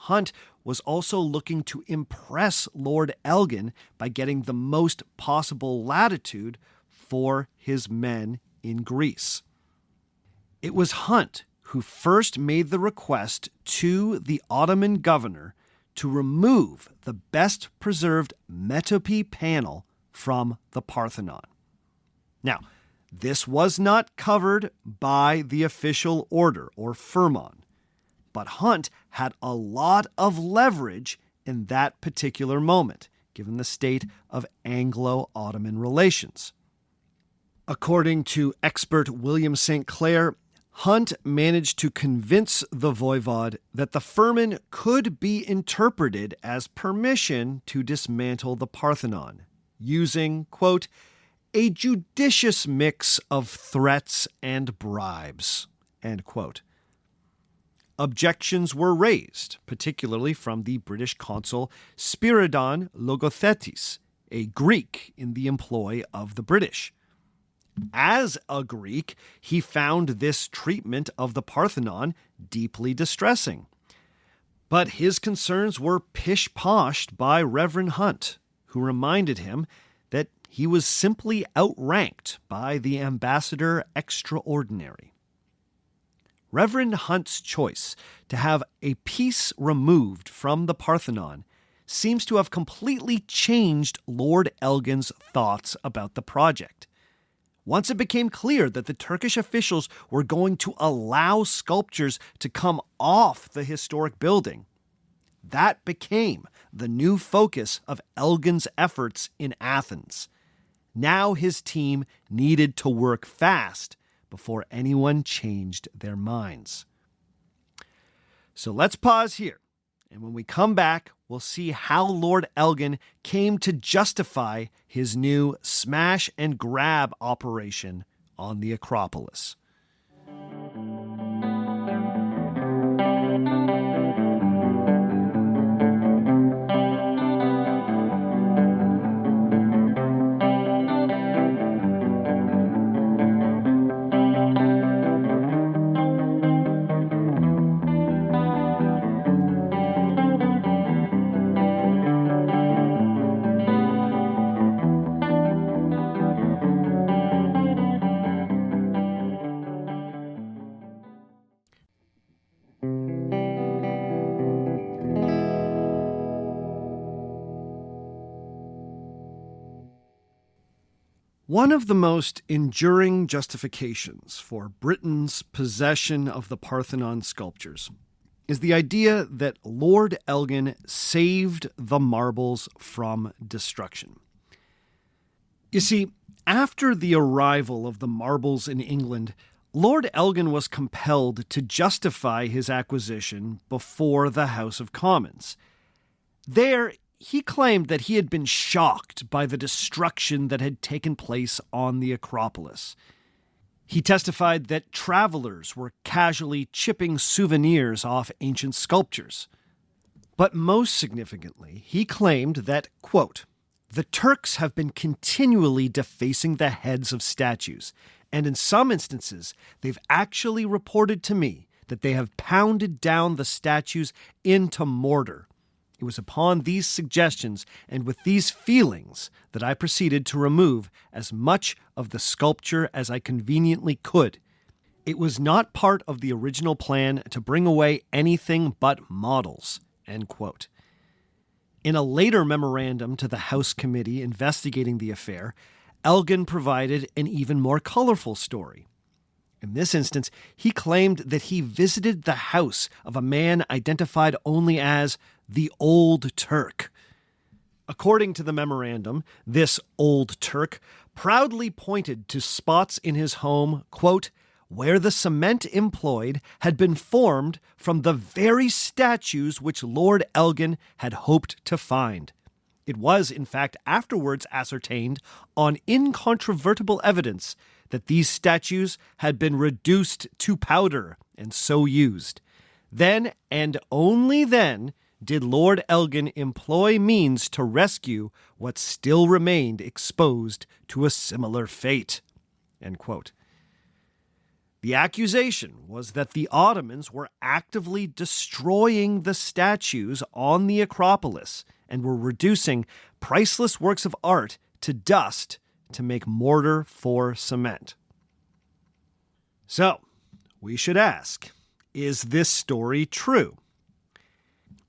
[SPEAKER 1] Hunt was also looking to impress Lord Elgin by getting the most possible latitude for his men in Greece. It was Hunt who first made the request to the Ottoman governor to remove the best preserved metope panel from the Parthenon. Now, this was not covered by the official order or firman, but Hunt had a lot of leverage in that particular moment, given the state of Anglo-Ottoman relations. According to expert William St. Clair, Hunt managed to convince the voivod that the firman could be interpreted as permission to dismantle the Parthenon, using, quote, "a judicious mix of threats and bribes," end quote. Objections were raised, particularly from the British consul Spiridon Logothetis, a Greek in the employ of the British. As a Greek, he found this treatment of the Parthenon deeply distressing. But his concerns were pish-poshed by Reverend Hunt, who reminded him that he was simply outranked by the ambassador extraordinary. Reverend Hunt's choice to have a piece removed from the Parthenon seems to have completely changed Lord Elgin's thoughts about the project. Once it became clear that the Turkish officials were going to allow sculptures to come off the historic building, that became the new focus of Elgin's efforts in Athens. Now his team needed to work fast before anyone changed their minds. So let's pause here, and when we come back, we'll see how Lord Elgin came to justify his new smash and grab operation on the Acropolis. One of the most enduring justifications for Britain's possession of the Parthenon sculptures is the idea that Lord Elgin saved the marbles from destruction. You see, after the arrival of the marbles in England, Lord Elgin was compelled to justify his acquisition before the House of Commons. There, he claimed that he had been shocked by the destruction that had taken place on the acropolis. He testified that travelers were casually chipping souvenirs off ancient sculptures. But most significantly, he claimed that, quote, "The Turks have been continually defacing the heads of statues, and in some instances, they've actually reported to me that they have pounded down the statues into mortar. It was upon these suggestions and with these feelings that I proceeded to remove as much of the sculpture as I conveniently could. It was not part of the original plan to bring away anything but models." End quote. In a later memorandum to the House Committee investigating the affair, Elgin provided an even more colorful story. In this instance, he claimed that he visited the house of a man identified only as the Old Turk. According to the memorandum, this Old Turk proudly pointed to spots in his home, quote, "where the cement employed had been formed from the very statues which Lord Elgin had hoped to find. It was, in fact, afterwards ascertained on incontrovertible evidence that these statues had been reduced to powder and so used. Then, and only then, did Lord Elgin employ means to rescue what still remained exposed to a similar fate." End quote. The accusation was that the Ottomans were actively destroying the statues on the acropolis and were reducing priceless works of art to dust to make mortar for cement. So, we should ask, is this story true?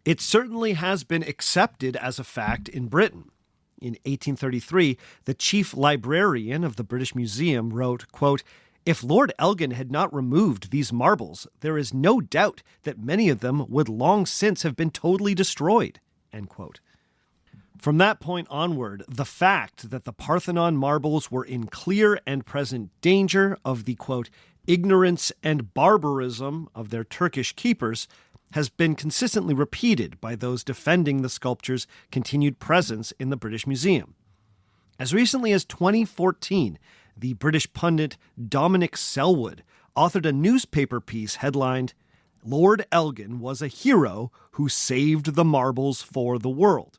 [SPEAKER 1] It certainly has been accepted as a fact in Britain. In 1833, the chief librarian of the British Museum wrote, quote, "If Lord Elgin had not removed these marbles, there is no doubt that many of them would long since have been totally destroyed." End quote. From that point onward, the fact that the Parthenon marbles were in clear and present danger of the, quote, "ignorance and barbarism of their Turkish keepers has been consistently repeated by those defending the sculpture's continued presence in the British Museum. As recently as 2014, the British pundit Dominic Selwood authored a newspaper piece headlined, "Lord Elgin was a hero who saved the marbles for the world,"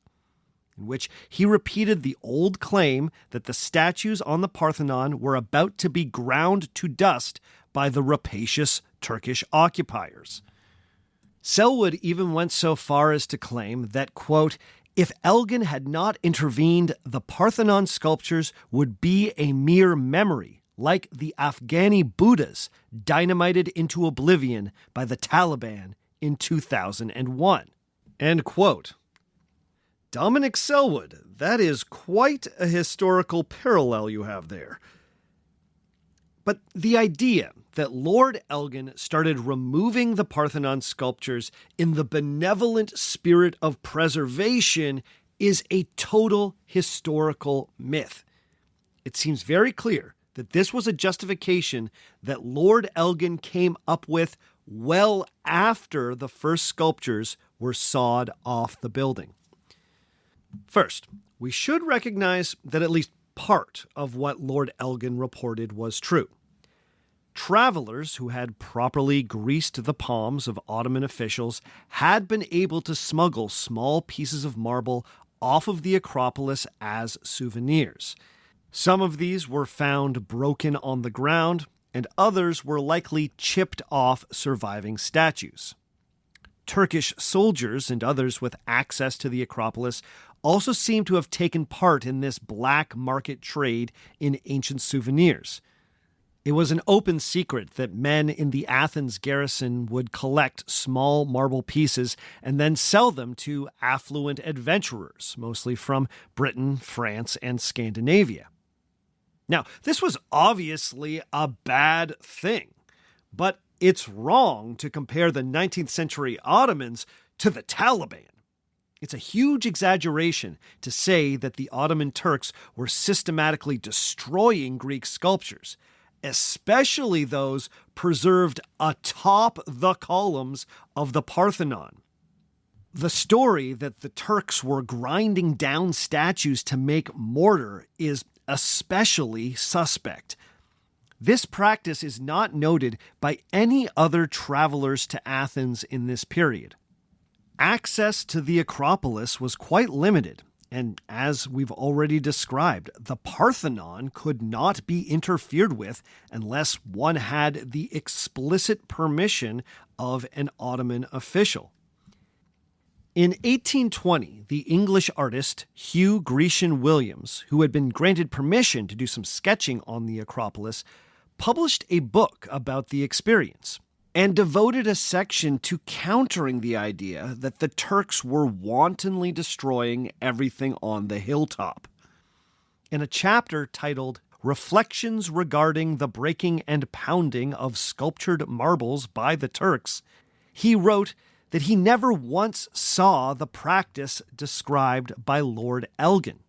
[SPEAKER 1] in which he repeated the old claim that the statues on the Parthenon were about to be ground to dust by the rapacious Turkish occupiers. Selwood even went so far as to claim that, quote, "if Elgin had not intervened, the Parthenon sculptures would be a mere memory, like the Afghani Buddhas dynamited into oblivion by the Taliban in 2001. End quote. Dominic Selwood, that is quite a historical parallel you have there. But the idea that Lord Elgin started removing the Parthenon sculptures in the benevolent spirit of preservation is a total historical myth. It seems very clear that this was a justification that Lord Elgin came up with well after the first sculptures were sawed off the building. First, we should recognize that at least part of what Lord Elgin reported was true. Travelers who had properly greased the palms of Ottoman officials had been able to smuggle small pieces of marble off of the acropolis as souvenirs. Some of these were found broken on the ground, and others were likely chipped off surviving statues. Turkish soldiers and others with access to the acropolis also seem to have taken part in this black market trade in ancient souvenirs. It was an open secret that men in the Athens garrison would collect small marble pieces and then sell them to affluent adventurers, mostly from Britain, France, and Scandinavia. Now, this was obviously a bad thing, but it's wrong to compare the 19th century Ottomans to the Taliban. It's a huge exaggeration to say that the Ottoman Turks were systematically destroying Greek sculptures, especially those preserved atop the columns of the Parthenon. The story that the Turks were grinding down statues to make mortar is especially suspect. This practice is not noted by any other travelers to Athens in this period. Access to the acropolis was quite limited, and as we've already described, the Parthenon could not be interfered with unless one had the explicit permission of an Ottoman official. In 1820, the English artist Hugh Grecian Williams, who had been granted permission to do some sketching on the Acropolis, published a book about the experience and devoted a section to countering the idea that the Turks were wantonly destroying everything on the hilltop. In a chapter titled Reflections Regarding the Breaking and Pounding of Sculptured Marbles by the Turks, he wrote that he never once saw the practice described by Lord Elgin.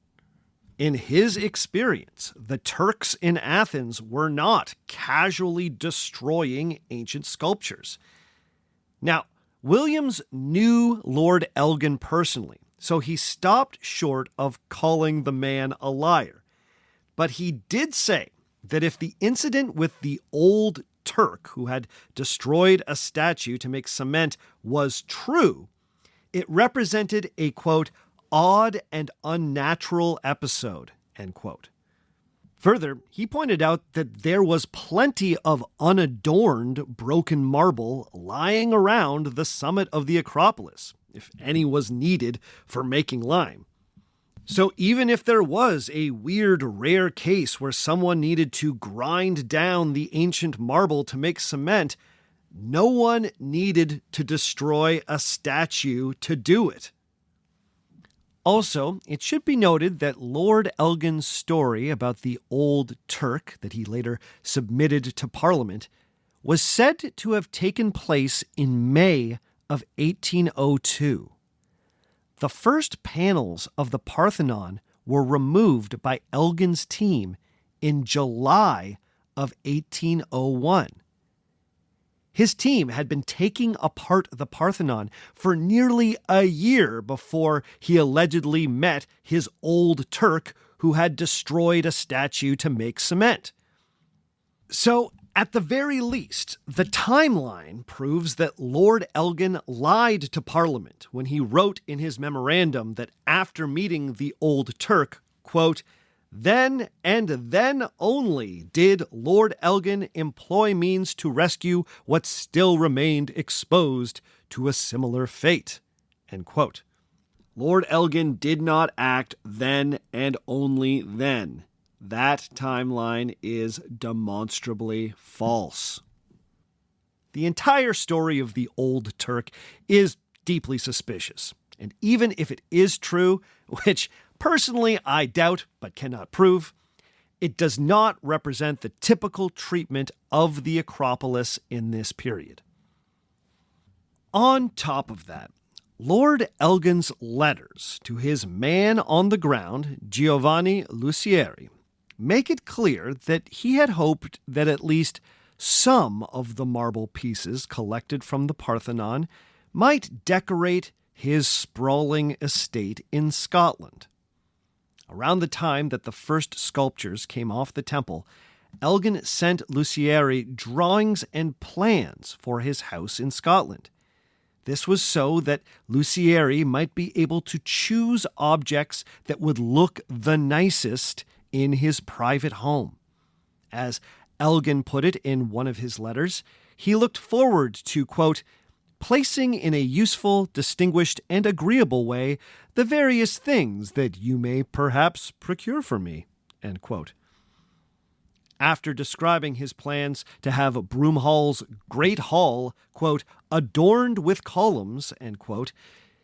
[SPEAKER 1] In his experience, the Turks in Athens were not casually destroying ancient sculptures. Now, Williams knew Lord Elgin personally, so he stopped short of calling the man a liar. But he did say that if the incident with the old Turk who had destroyed a statue to make cement was true, it represented a, quote, odd and unnatural episode, end quote. Further, he pointed out that there was plenty of unadorned broken marble lying around the summit of the Acropolis, if any was needed for making lime. So even if there was a weird, rare case where someone needed to grind down the ancient marble to make cement, no one needed to destroy a statue to do it. Also, it should be noted that Lord Elgin's story about the old Turk that he later submitted to Parliament was said to have taken place in May of 1802. The first panels of the Parthenon were removed by Elgin's team in July of 1801. His team had been taking apart the Parthenon for nearly a year before he allegedly met his old Turk who had destroyed a statue to make cement. So, at the very least, the timeline proves that Lord Elgin lied to Parliament when he wrote in his memorandum that after meeting the old Turk, quote, then and then only did Lord Elgin employ means to rescue what still remained exposed to a similar fate, end quote. Lord Elgin did not act then and only then. That timeline is demonstrably false. The entire story of the old Turk is deeply suspicious, and even if it is true, which personally I doubt but cannot prove, it does not represent the typical treatment of the Acropolis in this period. On top of that, Lord Elgin's letters to his man on the ground, Giovanni Lucieri, make it clear that he had hoped that at least some of the marble pieces collected from the Parthenon might decorate his sprawling estate in Scotland. Around the time that the first sculptures came off the temple, Elgin sent Lucieri drawings and plans for his house in Scotland. This was so that Lucieri might be able to choose objects that would look the nicest in his private home. As Elgin put it in one of his letters, he looked forward to, quote, placing in a useful, distinguished, and agreeable way the various things that you may perhaps procure for me, end quote. After describing his plans to have Broomhall's Great Hall, quote, adorned with columns, end quote,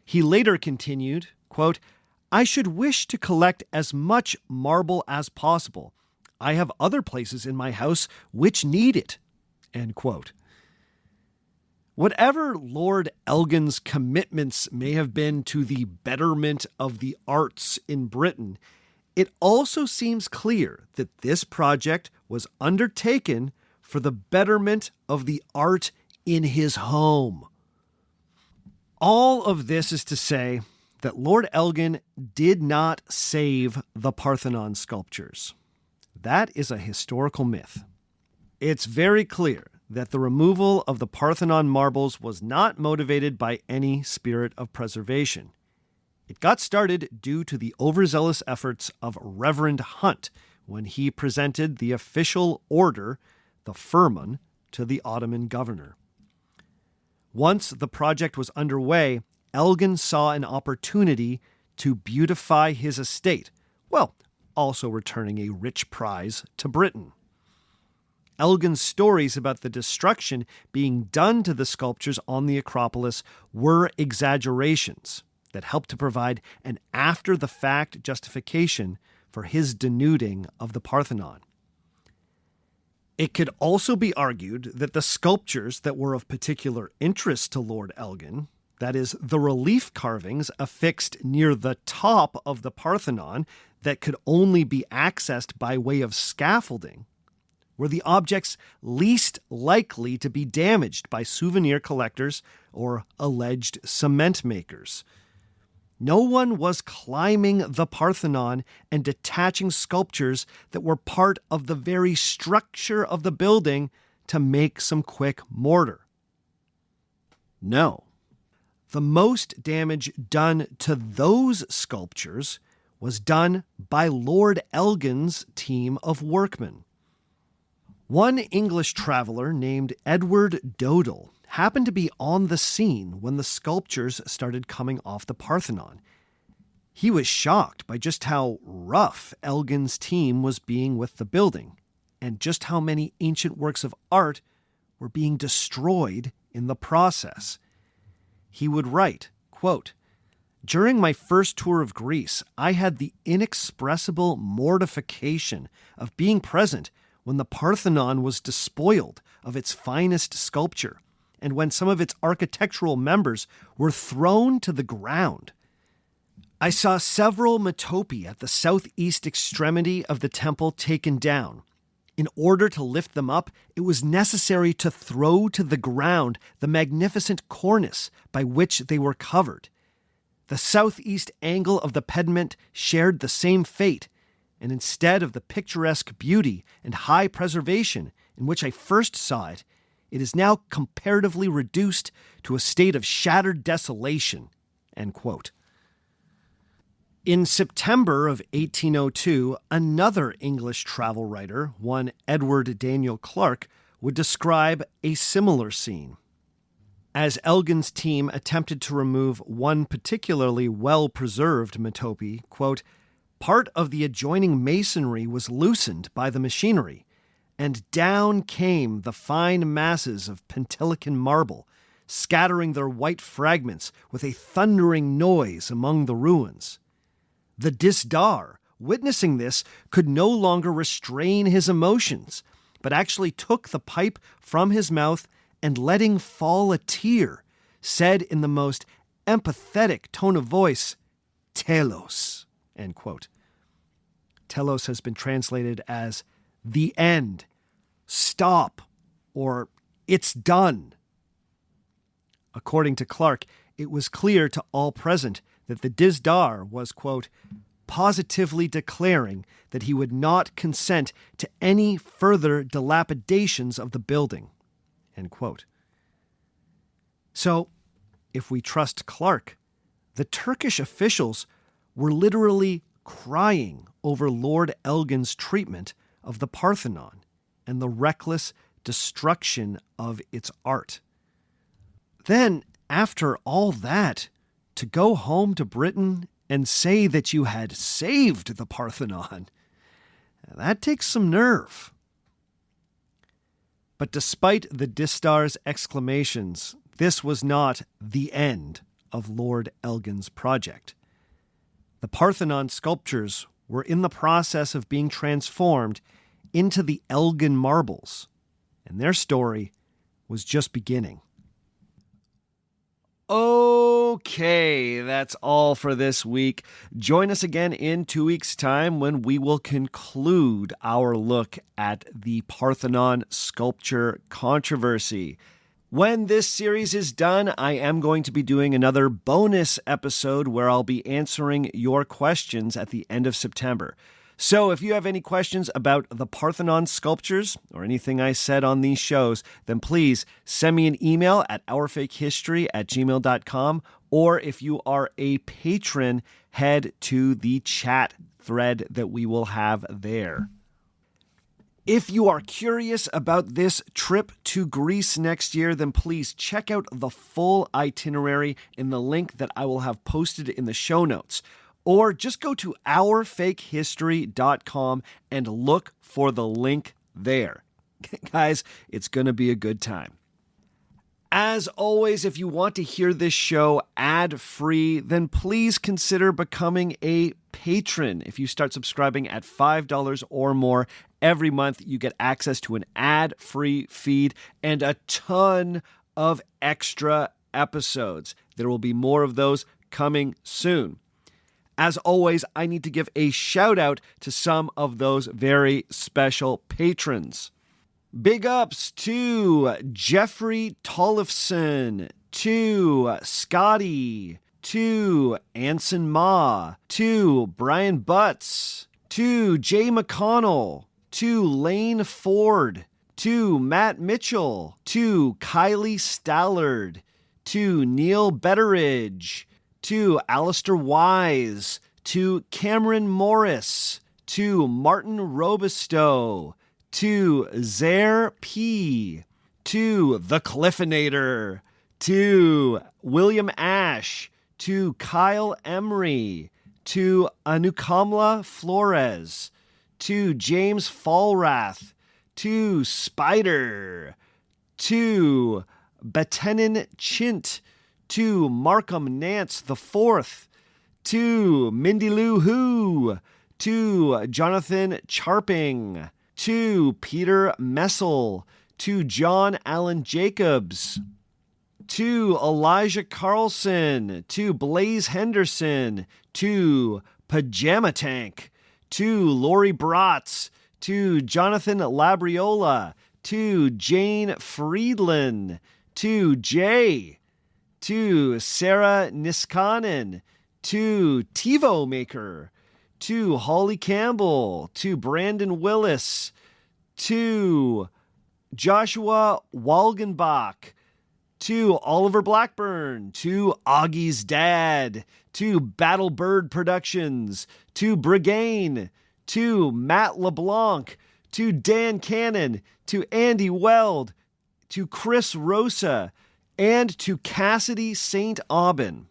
[SPEAKER 1] he later continued, quote, I should wish to collect as much marble as possible. I have other places in my house which need it." End quote. Whatever Lord Elgin's commitments may have been to the betterment of the arts in Britain, it also seems clear that this project was undertaken for the betterment of the art in his home. All of this is to say that Lord Elgin did not save the Parthenon sculptures. That is a historical myth. It's very clear that the removal of the Parthenon marbles was not motivated by any spirit of preservation. It got started due to the overzealous efforts of Reverend Hunt when he presented the official order, the firman, to the Ottoman governor. Once the project was underway, Elgin saw an opportunity to beautify his estate, while also returning a rich prize to Britain. Elgin's stories about the destruction being done to the sculptures on the acropolis were exaggerations that helped to provide an after-the-fact justification for his denuding of the Parthenon. It could also be argued that the sculptures that were of particular interest to Lord Elgin, that is, the relief carvings affixed near the top of the Parthenon that could only be accessed by way of scaffolding, were the objects least likely to be damaged by souvenir collectors or alleged cement makers. No one was climbing the Parthenon and detaching sculptures that were part of the very structure of the building to make some quick mortar. No. The most damage done to those sculptures was done by Lord Elgin's team of workmen. One English traveler named Edward Dodell happened to be on the scene when the sculptures started coming off the Parthenon. He was shocked by just how rough Elgin's team was being with the building, and just how many ancient works of art were being destroyed in the process. He would write, quote, "During my first tour of Greece, I had the inexpressible mortification of being present when the Parthenon was despoiled of its finest sculpture, and when some of its architectural members were thrown to the ground. I saw several metopi at the southeast extremity of the temple taken down. In order to lift them up, it was necessary to throw to the ground the magnificent cornice by which they were covered. The southeast angle of the pediment shared the same fate, and instead of the picturesque beauty and high preservation in which I first saw it, it is now comparatively reduced to a state of shattered desolation." End quote. In September of 1802, another English travel writer, one Edward Daniel Clarke, would describe a similar scene. As Elgin's team attempted to remove one particularly well-preserved metope, quote, "Part of the adjoining masonry was loosened by the machinery, and down came the fine masses of Pentelican marble, scattering their white fragments with a thundering noise among the ruins. The Disdar, witnessing this, could no longer restrain his emotions, but actually took the pipe from his mouth and, letting fall a tear, said in the most empathetic tone of voice, 'Telos.'" End quote. Telos has been translated as "the end," "stop," or "it's done." According to Clarke, it was clear to all present that the Disdar was, quote, "positively declaring that he would not consent to any further dilapidations of the building." End quote. So, if we trust Clarke, the Turkish officials were literally crying over Lord Elgin's treatment of the Parthenon and the reckless destruction of its art. Then, after all that, to go home to Britain and say that you had saved the Parthenon, that takes some nerve. But despite the Disdar's exclamations, this was not the end of Lord Elgin's project. The Parthenon sculptures were in the process of being transformed into the Elgin Marbles, and their story was just beginning. Okay, that's all for this week. Join us again in 2 weeks' time when we will conclude our look at the Parthenon sculpture controversy. When this series is done, I am going to be doing another bonus episode where I'll be answering your questions at the end of September. So if you have any questions about the Parthenon sculptures or anything I said on these shows, then please send me an email at ourfakehistory@gmail.com, or if you are a patron, head to the chat thread that we will have there. If you are curious about this trip to Greece next year, then please check out the full itinerary in the link that I will have posted in the show notes. Or just go to ourfakehistory.com and look for the link there. Guys, it's going to be a good time. As always, if you want to hear this show ad-free, then please consider becoming a patron. If you start subscribing at $5 or more every month, you get access to an ad-free feed and a ton of extra episodes. There will be more of those coming soon. As always, I need to give a shout out to some of those very special patrons. Big ups to Jeffrey Tollefson, to Scotty, to Anson Ma, to Brian Butts, to Jay McConnell, to Lane Ford, to Matt Mitchell, to Kylie Stallard, to Neil Betteridge, to Alistair Wise, to Cameron Morris, to Martin Robistow, to Zaire P, to The Cliffinator, to William Ash, to Kyle Emery, to Anukamla Flores, to James Fallrath, to Spider, to Batenin Chint, to Markham Nance IV, to Mindy Lou Who, to Jonathan Charping, to Peter Messel, to John Allen Jacobs, to Elijah Carlson, to Blaze Henderson, to Pajama Tank, to Lori Bratz, to Jonathan Labriola, to Jane Friedland, to Jay, to Sarah Niskanen, to TiVo Maker, to Holly Campbell, to Brandon Willis, to Joshua Walgenbach, to Oliver Blackburn, to Augie's Dad, to Battlebird Productions, to Brigane, to Matt LeBlanc, to Dan Cannon, to Andy Weld, to Chris Rosa, and to Cassidy St. Aubin.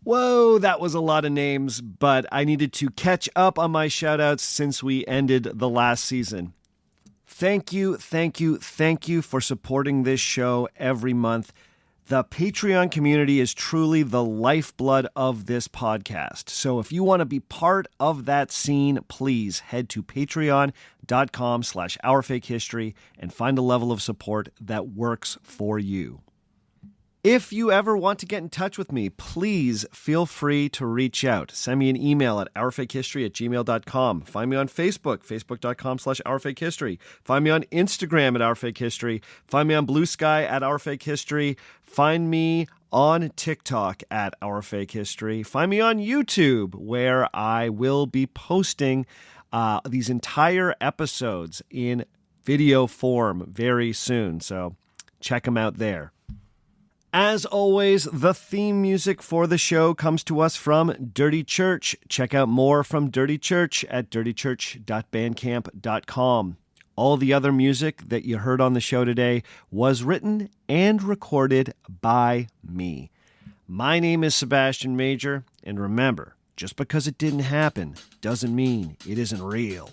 [SPEAKER 1] Whoa, that was a lot of names, but I needed to catch up on my shoutouts since we ended the last season. Thank you for supporting this show every month. The Patreon community is truly the lifeblood of this podcast. So if you want to be part of that scene, please head to patreon.com/ourfakehistory and find a level of support that works for you. If you ever want to get in touch with me, please feel free to reach out. Send me an email at ourfakehistory@gmail.com. Find me on Facebook, facebook.com/ourfakehistory. Find me on Instagram at ourfakehistory. Find me on Blue Sky at ourfakehistory. Find me on TikTok at ourfakehistory. Find me on YouTube, where I will be posting these entire episodes in video form very soon. So check them out there. As always, the theme music for the show comes to us from Dirty Church. Check out more from Dirty Church at dirtychurch.bandcamp.com. All the other music that you heard on the show today was written and recorded by me. My name is Sebastian Major, and remember, just because it didn't happen doesn't mean it isn't real.